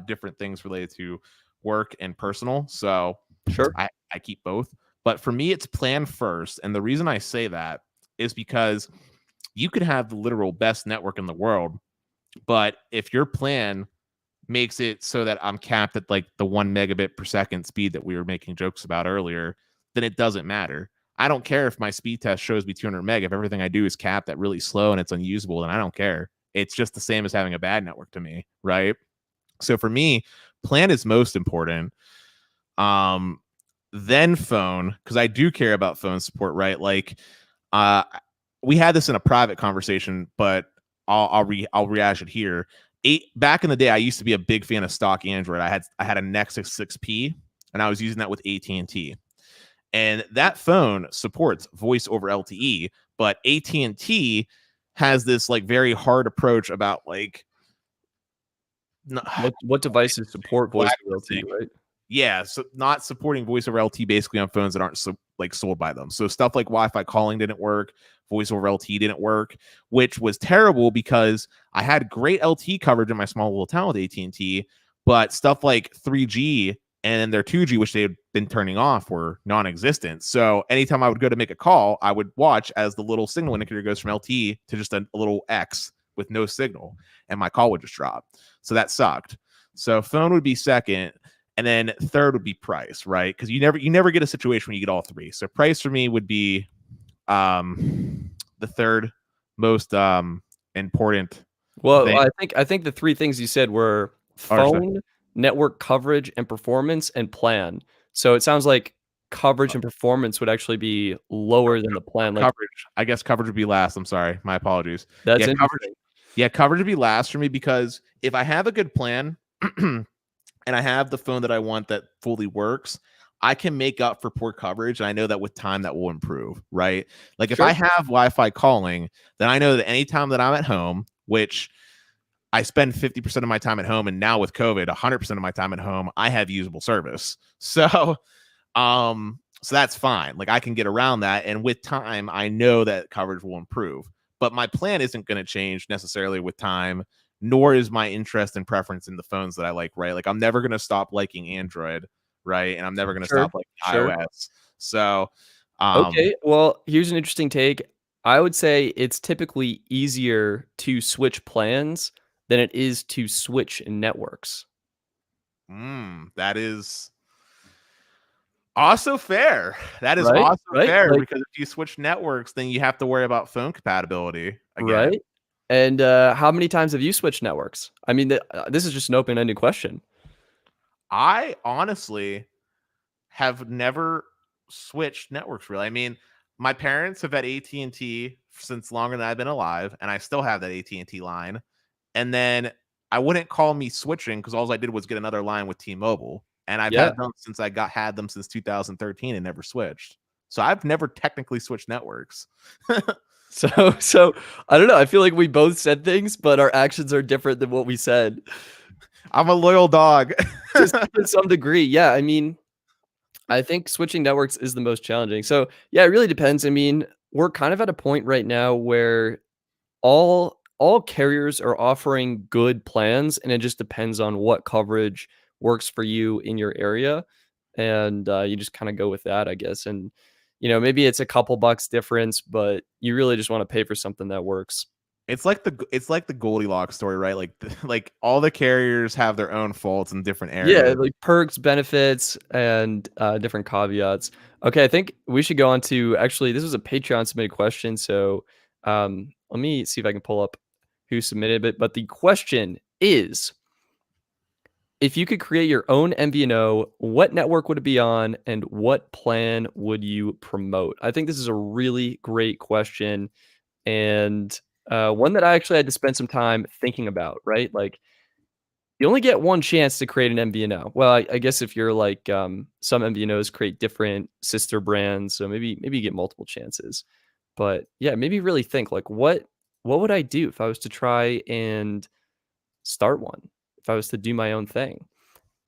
different things related to work and personal. So Sure. I keep both. But for me, it's plan first. And the reason I say that is because you could have the literal best network in the world, but if your plan makes it so that I'm capped at like the 1 megabit per second speed that we were making jokes about earlier, then it doesn't matter. I don't care if my speed test shows me 200 meg. If everything I do is capped at really slow and it's unusable, then I don't care. It's just the same as having a bad network to me, right? So for me, plan is most important. Then phone, because I do care about phone support, right? Like, we had this in a private conversation, but I'll rehash it here. Back in the day, I used to be a big fan of stock Android. I had a Nexus 6P, and I was using that with AT&T. And that phone supports voice over LTE, but AT&T has this like very hard approach about like What devices support voice over LTE, right? Yeah, so not supporting voice over LTE basically on phones that aren't sold by them. So stuff like Wi-Fi calling didn't work, voice over LTE didn't work, which was terrible because I had great LTE coverage in my small little town with AT&T, but stuff like 3G and their 2G, which they had been turning off, were non-existent. So anytime I would go to make a call, I would watch as the little signal indicator goes from LTE to just a little X with no signal, and my call would just drop. So that sucked. So phone would be second. And then third would be price, right? Because you never get a situation where you get all three. So price for me would be the third most important. Well, thing. I think the three things you said were phone, network coverage, and performance and plan. So it sounds like coverage and performance would actually be lower than the plan. Like Coverage. I guess coverage would be last. I'm sorry. My apologies. that's Yeah, interesting. coverage would be last for me because if I have a good plan and I have the phone that I want that fully works, I can make up for poor coverage. And I know that with time that will improve, right? Like if I have Wi-Fi calling, then I know that anytime that I'm at home, which I spend 50% of my time at home, and now with COVID, 100% of my time at home, I have usable service. So that's fine. Like I can get around that. And with time, I know that coverage will improve. But my plan isn't going to change necessarily with time, nor is my interest and preference in the phones that I like, right? Like I'm never going to stop liking Android, right? And I'm never going to stop liking iOS. So, okay, well, here's an interesting take. I would say it's typically easier to switch plans than it is to switch networks. That is also fair. That is Right? also Right? fair Like because if you switch networks, then you have to worry about phone compatibility again. right? And how many times have you switched networks? I mean, this is just an open-ended question. I honestly have never switched networks really. I mean, my parents have had AT&T since longer than I've been alive, and I still have that AT&T line. And then I wouldn't call me switching because all I did was get another line with T-Mobile, and I've Yeah. had them since had them since 2013 and never switched. So I've never technically switched networks. So I don't know. I feel like we both said things, but our actions are different than what we said. I'm a loyal dog. To some degree, yeah. I mean, I think switching networks is the most challenging. So yeah, it really depends. I mean, we're kind of at a point right now where all carriers are offering good plans, and it just depends on what coverage works for you in your area, and you just kind of go with that, I guess. And maybe it's a couple bucks difference, but you really just want to pay for something that works. It's like the Goldilocks story, right? Like like all the carriers have their own faults in different Yeah, areas. like perks, benefits, and different caveats. Okay, I think we should go on to actually. This was a Patreon submitted question, so let me see if I can pull up who submitted it. But the question is, if you could create your own MVNO, what network would it be on, and what plan would you promote? I think this is a really great question, and one that I actually had to spend some time thinking about. Right, like you only get one chance to create an MVNO. Well, I guess if you're like some MVNOs create different sister brands, so maybe you get multiple chances. But yeah, maybe really think like what would I do if I was to try and start one? If I was to do my own thing?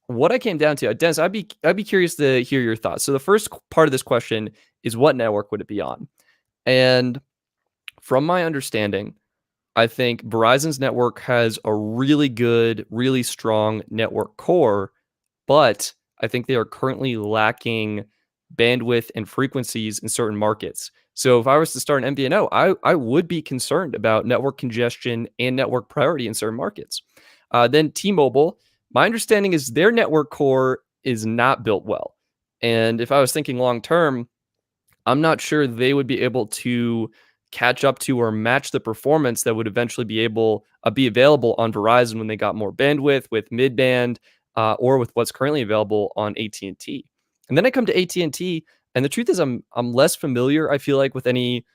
What I came down to, Dennis, I'd be curious to hear your thoughts. So the first part of this question is what network would it be on? And from my understanding, I think Verizon's network has a really good, really strong network core, but I think they are currently lacking bandwidth and frequencies in certain markets. So if I was to start an MVNO, I would be concerned about network congestion and network priority in certain markets. Then T-Mobile, my understanding is their network core is not built well. And if I was thinking long term, I'm not sure they would be able to catch up to or match the performance that would eventually be available on Verizon when they got more bandwidth with mid-band or with what's currently available on AT&T. And then I come to AT&T, and the truth is I'm less familiar, I feel like, with any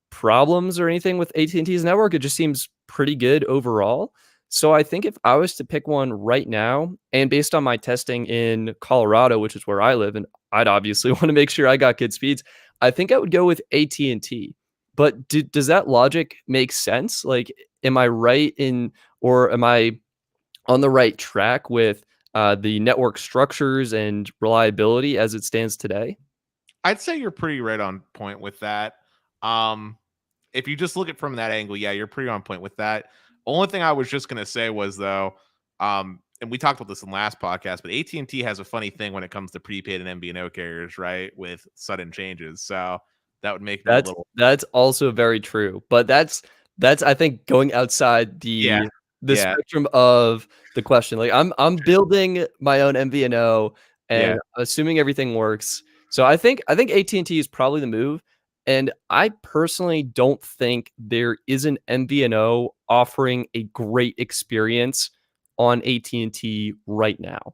problems or anything with AT&T's network. It just seems pretty good overall. So I think if I was to pick one right now, and based on my testing in Colorado, which is where I live, and I'd obviously want to make sure I got good speeds, I think I would go with AT&T. But does that logic make sense? Like, am I right in, or am I on the right track with the network structures and reliability as it stands today? I'd say you're pretty right on point with that. Um, if you just look at from that angle, yeah, you're pretty on point with that. Only thing I was just gonna say was though, and we talked about this in last podcast, but AT&T has a funny thing when it comes to prepaid and MVNO carriers, right? With sudden changes, so that would make me a That's little, that's also very true, but that's I think going outside yeah, the yeah, spectrum of the question. Like I'm building my own MVNO yeah. and assuming everything works. So I think AT&T is probably the move, and I personally don't think there is an MVNO offering a great experience on AT&T right now.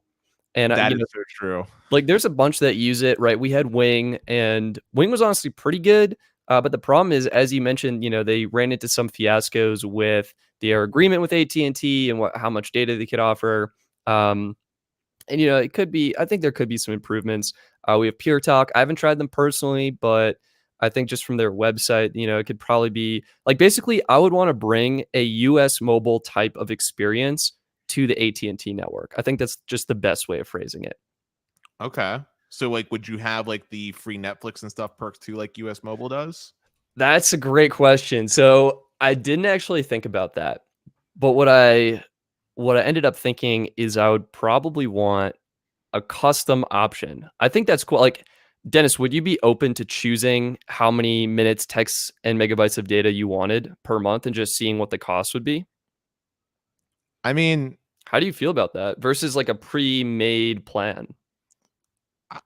And That is so true. like, there's a bunch that use it, right? We had Wing, and Wing was honestly pretty good, but the problem is, as you mentioned, they ran into some fiascos with their agreement with AT&T and T and how much data they could offer. Um, and it could be. I think there could be some improvements. We have Pure Talk. I haven't tried them personally, but I think just from their website, it could probably be like basically. I would want to bring a US mobile type of experience to the AT&T network. I think that's just the best way of phrasing it. Okay, so like, would you have like the free Netflix and stuff perks too, like US Mobile does? That's a great question. So I didn't actually think about that, but what I ended up thinking is I would probably want a custom option. I think that's cool. Like, Dennis, would you be open to choosing how many minutes, texts, and megabytes of data you wanted per month and just seeing what the cost would be? I mean, How do you feel about that versus like a pre-made plan? I,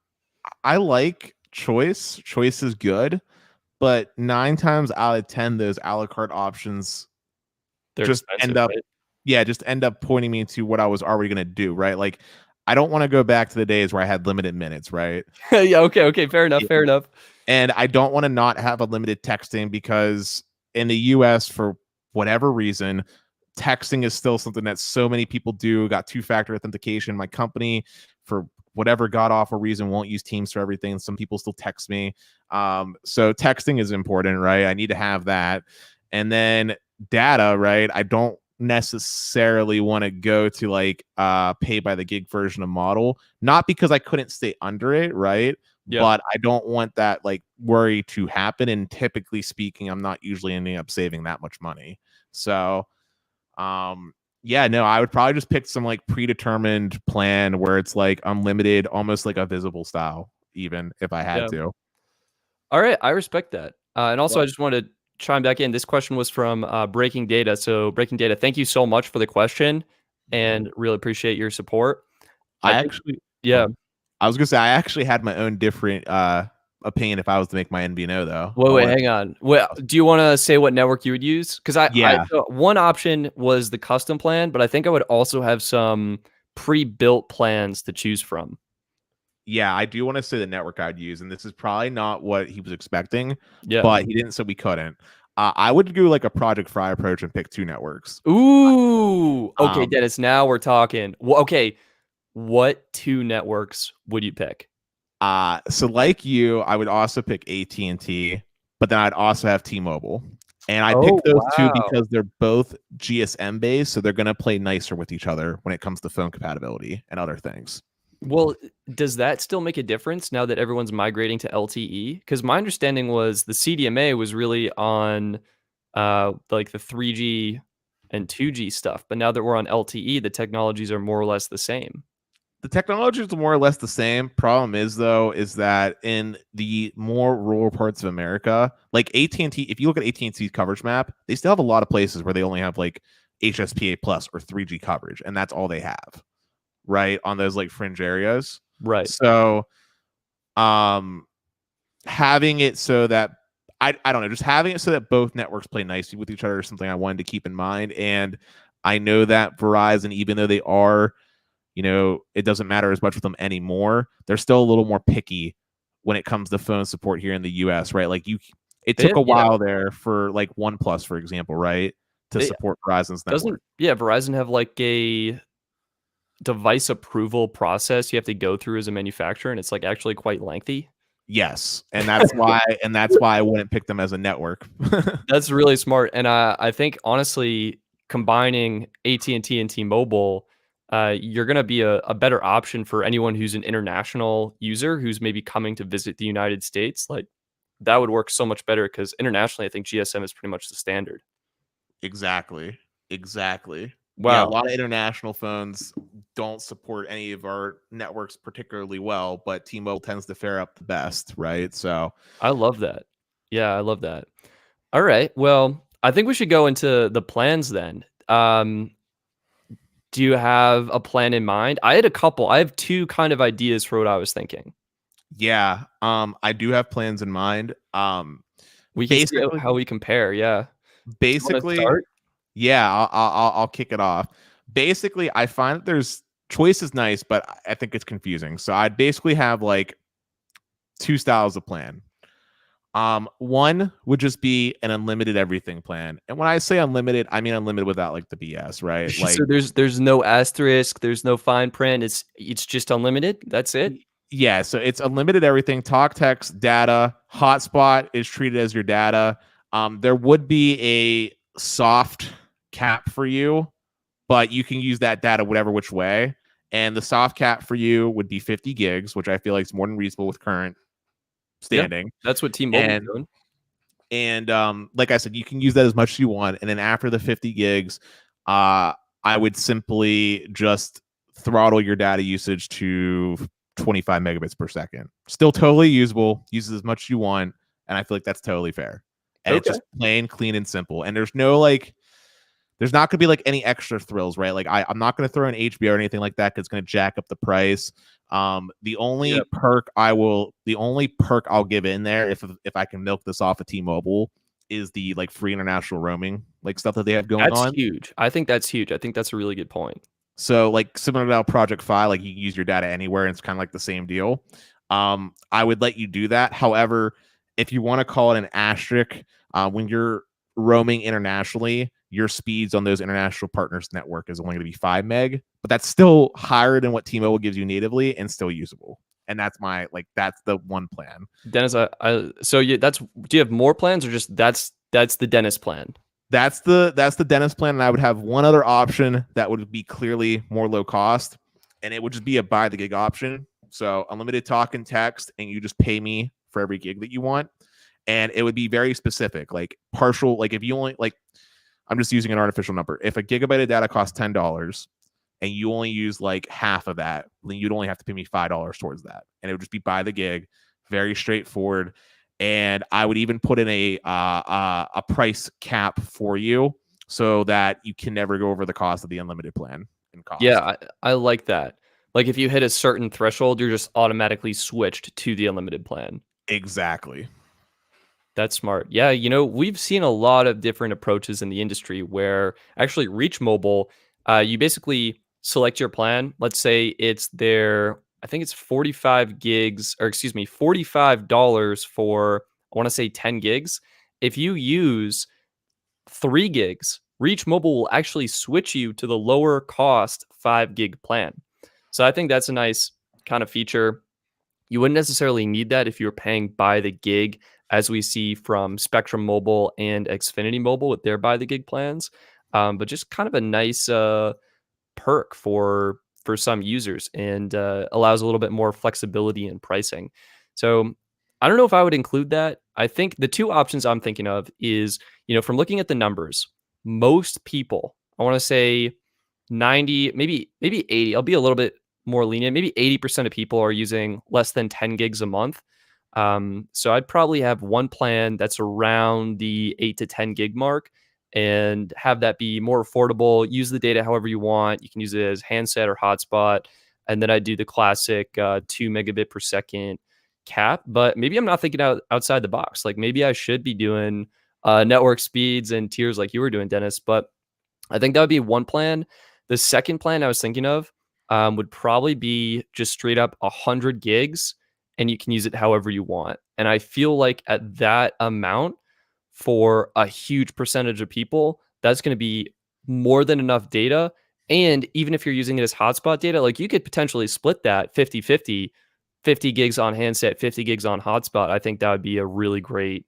I like choice. Choice is good, but 9 times out of 10, those a la carte options They're just expensive, end up, right? yeah, just end up pointing me to what I was already going to do, right? Like, I don't want to go back to the days where I had limited minutes, right? Yeah, okay, fair enough, Yeah. fair enough. And I don't want to not have a limited texting because in the US, for whatever reason, texting is still something that so many people do. Got two-factor authentication. My company, for whatever god awful reason, won't use Teams for everything. Some people still text me. So texting is important, right? I need to have that. And then data, right? I don't necessarily want to go to like pay by the gig version of model, not because I couldn't stay under it, right? Yeah. But I don't want that like worry to happen. And typically speaking, I'm not usually ending up saving that much money. So yeah, no, I would probably just pick some like predetermined plan where it's like unlimited, almost like a visible style, even if I had Yeah. to. All right, I respect that. And also, Well, I just wanted to chime back in. This question was from Breaking Data. So, Breaking Data, thank you so much for the question, and really appreciate your support. I I think, actually, yeah. oh, I was gonna say I actually had my own different opinion if I was to make my NBNO though. Wait, hang on. Well, do you want to say what network you would use? Because Yeah, so one option was the custom plan, but I think I would also have some pre-built plans to choose from. yeah, I do want to say the network I'd use, and this is probably not what he was expecting, Yeah. but he didn't, so we couldn't. I would do like a Project Fry approach and pick two networks. Ooh. Okay, Um, Dennis. Now we're talking. Well, okay. What two networks would you pick? So like you, I would also pick AT&T, but then I'd also have T-Mobile. And I Oh, picked those two wow. because they're both GSM based, so they're going to play nicer with each other when it comes to phone compatibility and other things. Well, does that still make a difference now that everyone's migrating to LTE? Because my understanding was the CDMA was really on like the 3G and 2G stuff, but now that we're on LTE, the technologies are more or less the same. The technology is more or less the same. Problem is though, is that in the more rural parts of America, like AT&T, if you look at AT&T's coverage map, they still have a lot of places where they only have like HSPA plus or 3G coverage, and that's all they have, right? On those like fringe areas. Right. So having it so that I don't know, just having it so that both networks play nicely with each other is something I wanted to keep in mind. And I know that Verizon, even though they are, you know, it doesn't matter as much with them anymore, they're still a little more picky when it comes to phone support here in the US, right? Like it took a Yeah. while there for like OnePlus, for example, right, to They, support Verizon's network. Verizon have like a device approval process you have to go through as a manufacturer, and it's like actually quite lengthy. Yes, and that's why I wouldn't pick them as a network. That's really smart, and I think honestly, combining AT&T and T-Mobile, you're gonna be a better option for anyone who's an international user who's maybe coming to visit the United States. Like that would work so much better because internationally, I think GSM is pretty much the standard. Exactly. Exactly. Yeah, a Wow, lot of international phones don't support any of our networks particularly well, but T-Mobile tends to fare up the best, right? So, I love that. Yeah, I love that. All right, well, I think we should go into the plans then. Do you have a plan in mind? I had a couple. I have two kind of ideas for what I was thinking. yeah, I do have plans in mind. We can see Basically, how we compare. Yeah. Do you want to basically, start? yeah, I'll kick it off. Basically, I find that there's choice is nice, but I think it's confusing. So I'd basically have like two styles of plan. One would just be an unlimited everything plan. And when I say unlimited, I mean unlimited without like the BS, right? Like So there's no asterisk, there's no fine print. It's just unlimited. That's it. yeah, so it's unlimited everything, talk, text, data, hotspot is treated as your data. There would be a soft cap for you, but you can use that data whatever which way. And the soft cap for you would be 50 gigs, which I feel like is more than reasonable with current Yeah, standing. that's what T-Mobile's And doing. like I said, you can use that as much as you want. And then after the 50 gigs, I would simply just throttle your data usage to 25 megabits per second. Still totally usable, use as much as you want. And I feel like that's totally fair. And it's Okay. just plain, clean, and simple. And there's no like, there's not going to be like any extra thrills, right? Like I'm not going to throw in HBO or anything like that because it's going to jack up the price. The Yeah. only perk I'll give in there if I can milk this off of T-Mobile is the like free international roaming like stuff that they have going That's on. huge. I think that's huge. I think that's a really good point. So like similar to Project Fi, like you can use your data anywhere, and it's kind of like the same deal. I would let you do that. However, if you want to call it an asterisk, when you're roaming internationally, your speeds on those international partners network is only going to be 5 meg, but that's still higher than what T-Mobile gives you natively and still usable. And that's that's the one plan. Dennis, so do you have more plans or just that's the Dennis plan? That's the Dennis plan, and I would have one other option that would be clearly more low cost, and it would just be a buy the gig option. So unlimited talk and text, and you just pay me for every gig that you want, and it would be very specific, like partial. Like if you only like, I'm just using an artificial number. If a gigabyte of data costs $10, and you only use like half of that, then you'd only have to pay me $5 towards that, and it would just be buy the gig, very straightforward. And I would even put in a price cap for you so that you can never go over the cost of the unlimited plan in cost. Yeah, I like that. Like if you hit a certain threshold, you're just automatically switched to the unlimited plan. Exactly. That's smart. Yeah, we've seen a lot of different approaches in the industry where actually Reach Mobile, you basically select your plan. Let's say it's I think it's 45 gigs, or excuse me, $45 for, I want to say 10 gigs. If you use 3 gigs, Reach Mobile will actually switch you to the lower cost 5 gig plan. So I think that's a nice kind of feature. You wouldn't necessarily need that if you're paying by the gig, as we see from Spectrum Mobile and Xfinity Mobile with their by the gig plans. But just kind of a nice perk for some users, and allows a little bit more flexibility in pricing. So I don't know if I would include that. I think the two options I'm thinking of is, from looking at the numbers, most people, I want to say 90, maybe 80, I'll be a little bit more lenient, maybe 80% of people are using less than 10 gigs a month. So I'd probably have one plan that's around the 8 to 10 gig mark, and have that be more affordable. Use the data however you want. You can use it as handset or hotspot. And then I do the classic 2 megabit per second cap. But maybe I'm not thinking outside the box. Like maybe I should be doing network speeds and tiers like you were doing, Dennis. But I think that would be one plan. The second plan I was thinking of would probably be just straight up 100 gigs, and you can use it however you want. And I feel like at that amount, for a huge percentage of people, that's going to be more than enough data. And even if you're using it as hotspot data, like you could potentially split that 50-50, 50 gigs on handset, 50 gigs on hotspot. I think that would be a really great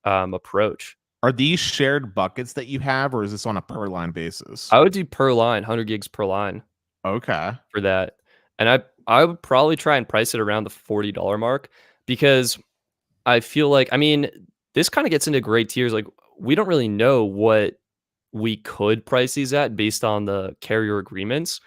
approach. Are these shared buckets that you have, or is this on a per line basis? I would do per line, 100 gigs per line. Okay. For that. And I would probably try and price it around the $40 mark, because I feel like, this kind of gets into great tiers. Like we don't really know what we could price these at based on the carrier agreements.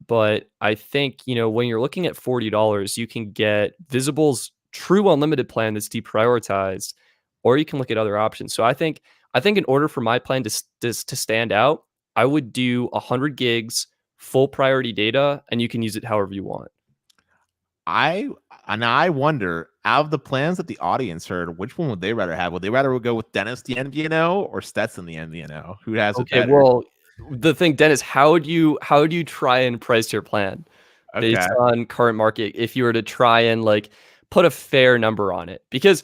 But I think, when you're looking at $40, you can get Visible's true unlimited plan that's deprioritized, or you can look at other options. So I think in order for my plan to stand out, I would do 100 gigs, full priority data, and you can use it however you want. I wonder, out of the plans that the audience heard, which one would they rather have? Would they rather go with Dennis the MVNO or Stetson the MVNO? Who has it better? Well, the thing, Dennis, how would you try and price your plan based on current market if you were to try and like put a fair number on it? Because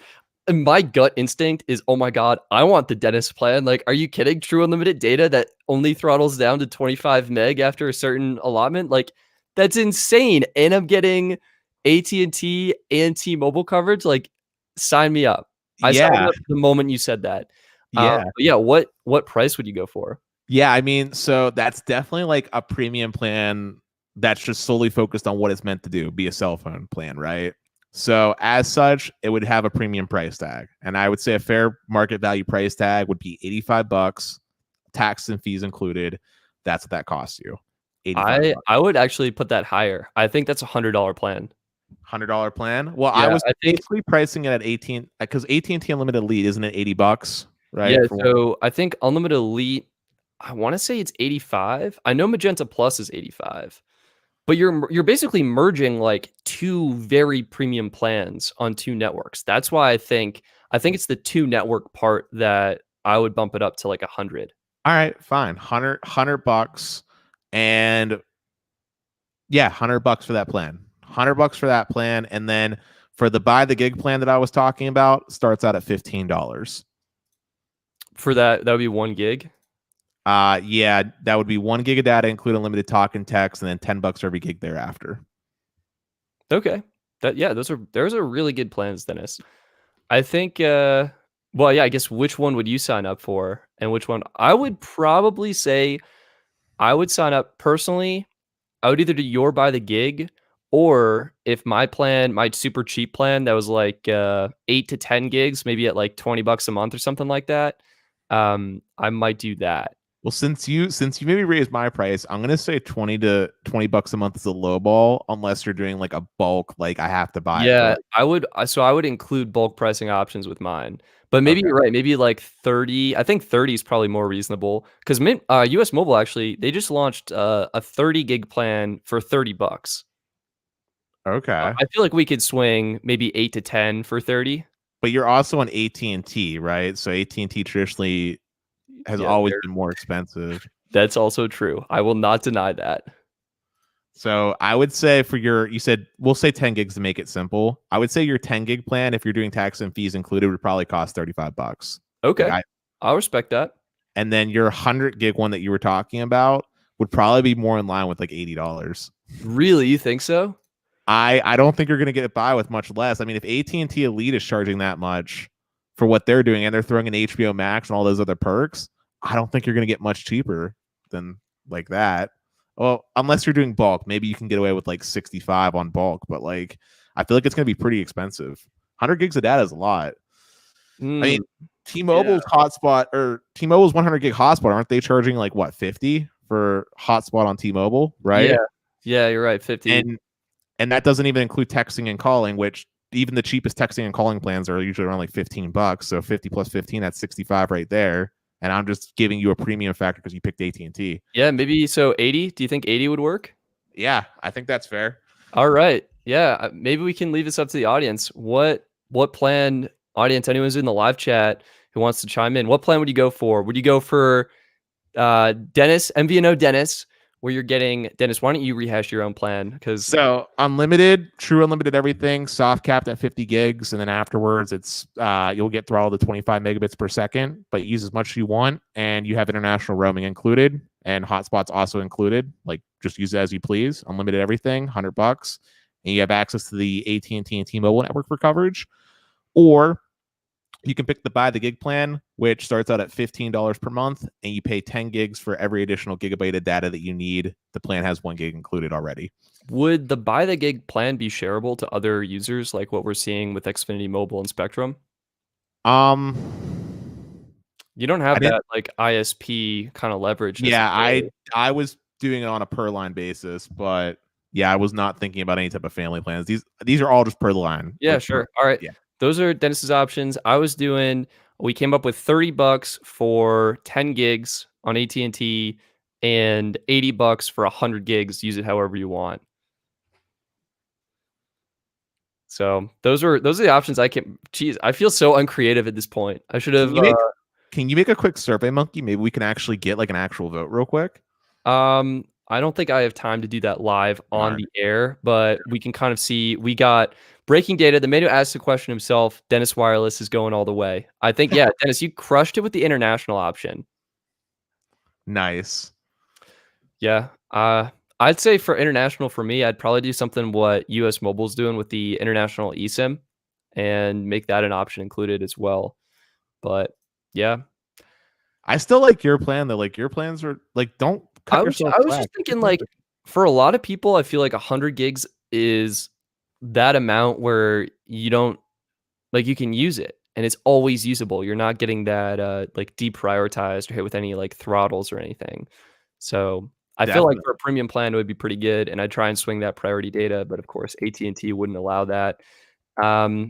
my gut instinct is, oh my God, I want the Dennis plan. Like, are you kidding? True unlimited data that only throttles down to 25 meg after a certain allotment. Like, that's insane. And I'm getting AT&T and T-Mobile coverage. Like, sign me up. I signed up the moment you said that. What price would you go for? Yeah, so that's definitely like a premium plan that's just solely focused on what it's meant to do, be a cell phone plan, right? So as such, it would have a premium price tag. And I would say a fair market value price tag would be $85, tax and fees included. That's what that costs you. I would actually put that higher. I think that's $100 plan. $100 plan? Well, yeah, I was basically pricing it at 18, because AT&T Unlimited Elite isn't it $80, right? Yeah, so I think Unlimited Elite, I want to say it's 85. I know Magenta Plus is 85. But you're basically merging like two very premium plans on two networks. That's why I think I think it's the 2 network part that I would bump it up to like 100. All right, fine. 100 bucks. And yeah, $100 for that plan. $100 for that plan. And then for the buy the gig plan that I was talking about, starts out at $15. For that would be 1 gig. Yeah, that would be 1 gig of data, include unlimited talk and text, and then $10 for every gig thereafter. Okay. Those are really good plans, Dennis. I think well, yeah, I guess which one would you sign up for and which one? I would probably say I would sign up personally. I would either do your by the gig, or if my plan, my super cheap plan that was like 8 to 10 gigs, maybe at like $20 a month or something like that, I might do that. Well, since you maybe raised my price, I'm gonna say $20 a month is a low ball, unless you're doing like a bulk, like I have to buy it for Yeah, like. I would so I would include bulk pricing options with mine. But maybe Okay. you're right, maybe like 30. I think 30 is probably more reasonable because US Mobile actually, they just launched a 30 gig plan for $30. Okay. I feel like we could swing maybe 8 to 10 for 30. But you're also on AT&T, right? So AT&T traditionally has Yeah, always been more expensive. that's also true. I will not deny that. So I would say for you said we'll say 10 gigs to make it simple. I would say your 10 gig plan, if you're doing tax and fees included, would probably cost $35. Okay. I'll respect that. And then your 100 gig one that you were talking about would probably be more in line with like $80. Really? You think so? I don't think you're going to get by with much less. I mean, if AT&T Elite is charging that much for what they're doing and they're throwing in HBO Max and all those other perks, I don't think you're going to get much cheaper than like that. Well, unless you're doing bulk, maybe you can get away with like 65 on bulk, but like I feel like it's going to be pretty expensive. 100 gigs of data is a lot. I mean, T-Mobile's hotspot or T-Mobile's 100 gig hotspot, aren't they charging like what, 50 for hotspot on T-Mobile, right? Yeah, you're right, 50. And that doesn't even include texting and calling, which even the cheapest texting and calling plans are usually around like $15. So 50 plus 15, that's 65 right there. And I'm just giving you a premium factor because you picked AT&T. Yeah, maybe so 80. Do you think 80 would work? Yeah, I think that's fair. All right. Yeah, maybe we can leave this up to the audience. What plan, audience, anyone's in the live chat who wants to chime in, what plan would you go for? Would you go for Dennis, MVNO Dennis, where you're getting Dennis, why don't you rehash your own plan? Because so unlimited, true unlimited everything, soft capped at 50 gigs, and then afterwards it's you'll get through all the 25 megabits per second, but use as much as you want, and you have international roaming included and hotspots also included. Like just use it as you please. Unlimited everything, $100, and you have access to the AT&T and T-Mobile network for coverage. Or you can pick the buy the gig plan, which starts out at $15 per month, and you pay 10 gigs for every additional gigabyte of data that you need. The plan has 1 gig included already. would the buy the gig plan be shareable to other users like what we're seeing with Xfinity Mobile and Spectrum? You don't have that like ISP kind of leverage. Yeah, I was doing it on a per line basis, but yeah, I was not thinking about any type of family plans. These are all just per line. Yeah, sure. All right. Yeah. Those are Dennis's options. We came up with $30 for 10 gigs on AT&T and $80 for 100 gigs. Use it however you want. So those are the options I can. Geez, I feel so uncreative at this point. I should have. Can you make a quick survey monkey? Maybe we can actually get like an actual vote real quick. I don't think I have time to do that live on the air, but we can kind of see. We got breaking data. The man who asked the question himself, Dennis Wireless, is going all the way. I think, yeah, Dennis, you crushed it with the international option. Nice. Yeah. I'd say for international, for me, I'd probably do something what US Mobile's doing with the international eSIM and make that an option included as well. But yeah. I still like your plan though. Like your plans are like, don't cut I was just thinking like for a lot of people, I feel like 100 gigs is that amount where you don't like, you can use it and it's always usable. You're not getting that like deprioritized or hit with any like throttles or anything. So I feel like for a premium plan, it would be pretty good. And I'd try and swing that priority data, but of course AT&T wouldn't allow that. Yeah.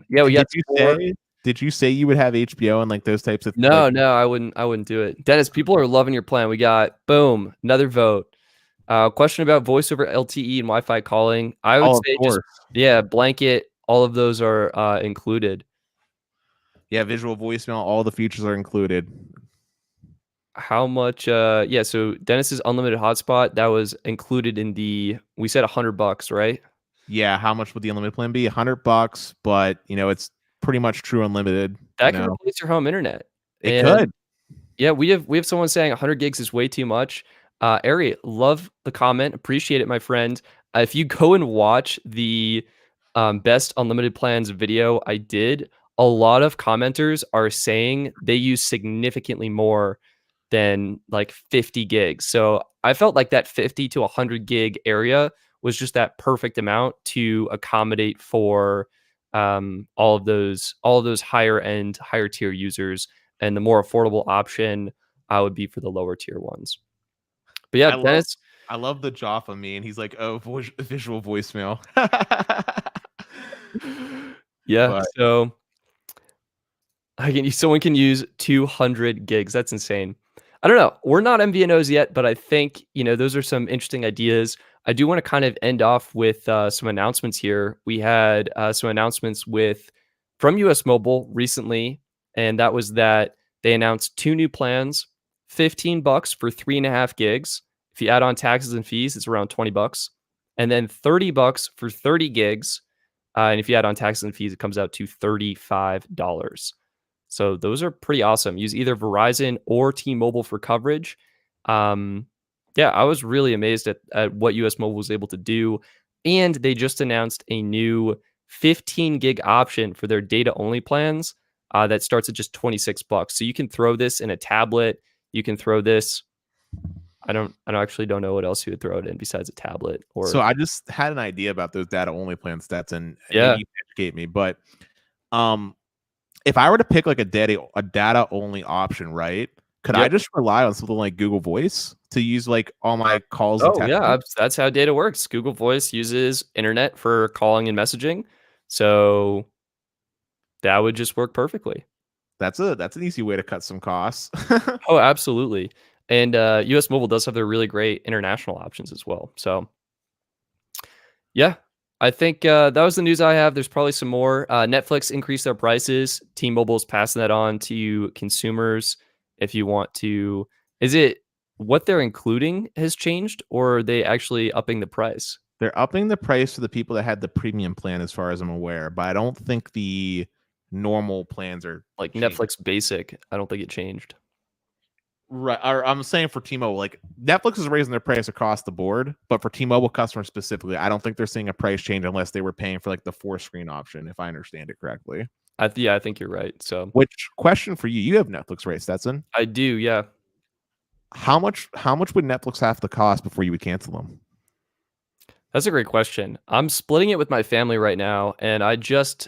Did you say you would have HBO and like those types of No, I wouldn't do it. Dennis, people are loving your plan. We got boom, another vote. Question about voice over LTE and Wi-Fi calling. I would say just blanket. All of those are included. Yeah, visual voicemail, all the features are included. How much? Yeah. So Dennis's unlimited hotspot that was included in we said $100, right? Yeah, how much would the unlimited plan be? $100, but it's pretty much true unlimited. That can replace your home internet. It And could. yeah, we have someone saying 100 gigs is way too much. Ari, love the comment. Appreciate it, my friend. If you go and watch the best unlimited plans video I did, a lot of commenters are saying they use significantly more than like 50 gigs. So I felt like that 50 to 100 gig area was just that perfect amount to accommodate for all of those higher end, higher tier users, and the more affordable option would be for the lower tier ones. But yeah, I love Dennis. I love the Jaffa me, and he's like, "Oh, visual voicemail." Yeah, But so someone can use 200 gigs. That's insane. I don't know. We're not MVNOs yet, but I think, those are some interesting ideas. I do want to kind of end off with some announcements here. We had some announcements from US Mobile recently, and that was that they announced two new plans, $15 for 3.5 gigs. If you add on taxes and fees, it's around $20. And then $30 for 30 gigs. And if you add on taxes and fees, it comes out to $35. So those are pretty awesome. Use either Verizon or T-Mobile for coverage. Yeah, I was really amazed at what US Mobile was able to do. And they just announced a new 15 gig option for their data only plans that starts at just $26. So you can throw this in a tablet. You can throw this. I actually don't know what else you would throw it in besides a tablet. so I just had an idea about those data only plan stats, and Yeah. maybe you can educate me. But if I were to pick like a data only option, right? Could I just rely on something like Google Voice to use like all my calls and Oh, texting? yeah, that's how data works. Google Voice uses internet for calling and messaging, so that would just work perfectly. That's an easy way to cut some costs. Oh, absolutely. And US Mobile does have their really great international options as well. So, yeah, I think that was the news I have. There's probably some more. Netflix increased their prices. T-Mobile's passing that on to consumers. If you want to, is it what they're including has changed, or are they actually upping the price? They're upping the price for the people that had the premium plan, as far as I'm aware, but I don't think the normal plans are Like changing. Netflix Basic, I don't think it changed. Right. Or I'm saying for T-Mobile, like Netflix is raising their price across the board, but for T-Mobile customers specifically, I don't think they're seeing a price change unless they were paying for like the 4-screen option, if I understand it correctly. Yeah, I think you're right. So, Which question for you? You have Netflix, right, Stetson? I do. Yeah. How much would Netflix have to cost before you would cancel them? That's a great question. I'm splitting it with my family right now, and I just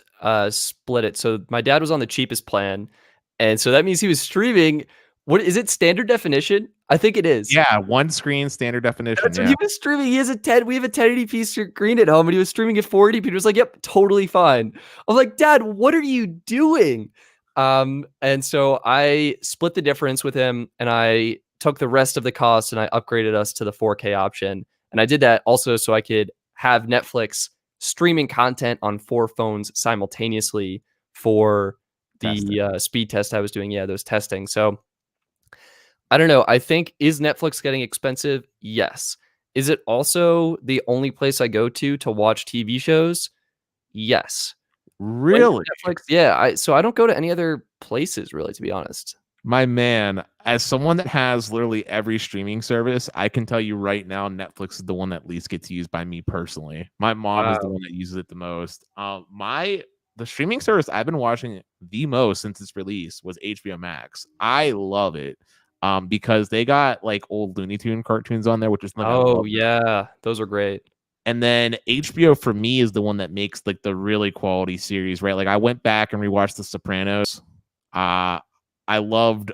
split it. So my dad was on the cheapest plan, and so that means he was streaming. What is it? Standard definition? I think it is. Yeah, 1-screen standard definition. That's what Yeah. he was streaming. He has a 10. We have a 1080p screen at home, and he was streaming at 480p. He was like, "Yep, totally fine." I'm like, "Dad, what are you doing?" And so I split the difference with him, and I took the rest of the cost and I upgraded us to the 4K option. And I did that also so I could have Netflix streaming content on 4 phones simultaneously for the speed test I was doing. Yeah, those testing. So I don't know. I think, is Netflix getting expensive? Yes. Is it also the only place I go to watch TV shows? Yes. Really? Netflix, yeah. So I don't go to any other places really, to be honest. My man, as someone that has literally every streaming service, I can tell you right now, Netflix is the one that least gets used by me personally. My mom is the one that uses it the most. The streaming service I've been watching the most since its release was HBO Max. I love it. Because they got like old Looney Tune cartoons on there, which is Oh yeah, those are great. And then HBO for me is the one that makes like the really quality series, right? Like I went back and rewatched The Sopranos. I loved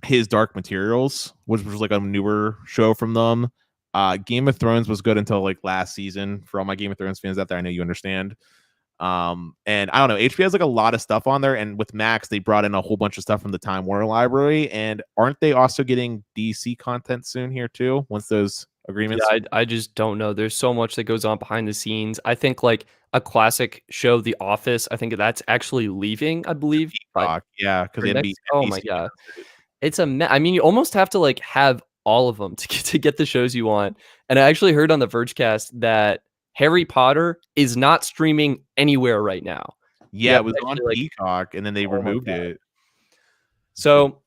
his Dark Materials, which was like a newer show from them. Game of Thrones was good until like last season. For all my Game of Thrones fans out there, I know you understand. And I don't know, HBO has like a lot of stuff on there, and with Max they brought in a whole bunch of stuff from the Time Warner library. And aren't they also getting DC content soon here too, once those agreements? Yeah, I just don't know. There's so much that goes on behind the scenes. I think like a classic show, The Office, I think that's actually leaving, I believe, but Yeah, because for next oh my NBC god. has it. It's I mean, you almost have to, like, have all of them to get the shows you want, and I actually heard on the Vergecast that Harry Potter is not streaming anywhere right now. You Yeah, have it was to on actually, like Peacock, and then they oh my removed god. it. So,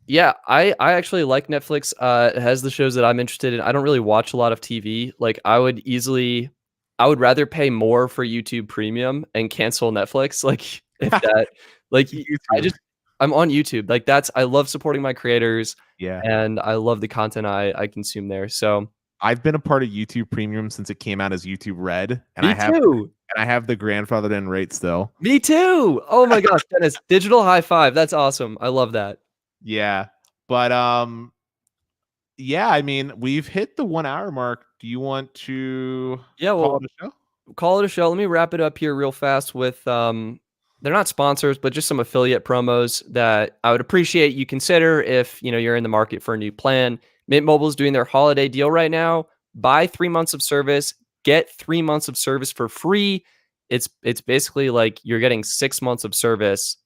yeah, I actually like Netflix, it has the shows that I'm interested in. I don't really watch a lot of TV, like, I would rather pay more for YouTube Premium and cancel Netflix, like, if that like, I YouTube. just I'm on YouTube, like, I love supporting my creators, Yeah. and I love the content I consume there, so I've been a part of YouTube Premium since it came out as YouTube Red, and me too, I have the grandfathered in rate still. me too! Oh my gosh, Dennis, digital high five, that's awesome, I love that. Yeah. But yeah, I mean, we've hit the 1 hour mark. Do you want to Yeah, call well, it a show? call it a show. Let me wrap it up here real fast with they're not sponsors, but just some affiliate promos that I would appreciate you consider if you're in the market for a new plan. Mint Mobile is doing their holiday deal right now. Buy 3 months of service, get 3 months of service for free. It's basically like you're getting 6 months of service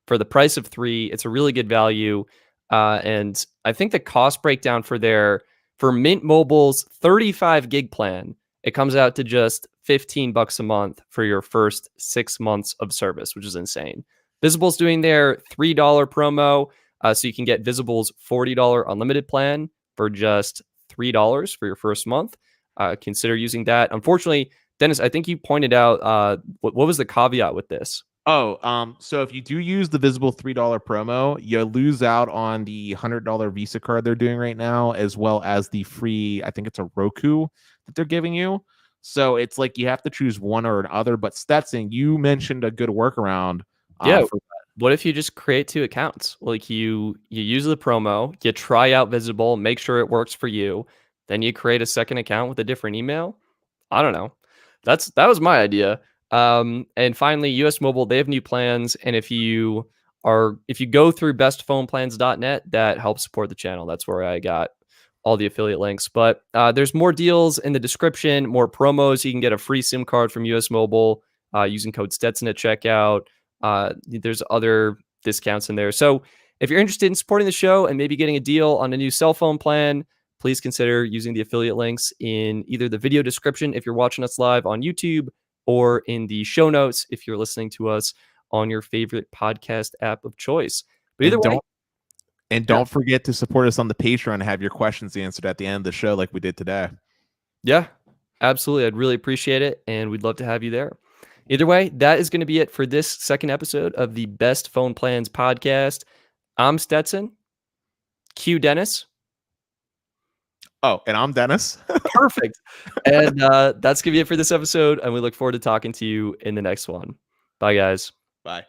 for the price of three. It's a really good value. And I think the cost breakdown for Mint Mobile's 35 gig plan, it comes out to just $15 a month for your first 6 months of service, which is insane. Visible's doing their $3 promo. So you can get Visible's $40 unlimited plan for just $3 for your first month. Consider using that. Unfortunately, Dennis, I think you pointed out what was the caveat with this? Oh, so if you do use the Visible $3 promo, you lose out on the $100 Visa card they're doing right now, as well as the free, I think it's a Roku that they're giving you. So it's like you have to choose one or another. But Stetson, you mentioned a good workaround. Yeah. For What if you just create two accounts? Like you use the promo, you try out Visible, make sure it works for you, then you create a second account with a different email. I don't know. That was my idea. And finally, US Mobile, they have new plans, and if you go through bestphoneplans.net, that helps support the channel. That's where I got all the affiliate links. But there's more deals in the description, more promos. You can get a free SIM card from US Mobile using code Stetson at checkout. There's other discounts in there. So if you're interested in supporting the show and maybe getting a deal on a new cell phone plan, please consider using the affiliate links in either the video description if you're watching us live on YouTube, or in the show notes if you're listening to us on your favorite podcast app of choice. But either and way, don't forget to support us on the Patreon and have your questions answered at the end of the show, like we did today. yeah, absolutely. I'd really appreciate it, and we'd love to have you there. Either way, that is going to be it for this second episode of the Best Phone Plans Podcast. I'm Stetson. Q Dennis. Oh, and I'm Dennis. Perfect. And that's going to be it for this episode, and we look forward to talking to you in the next one. Bye, guys. Bye.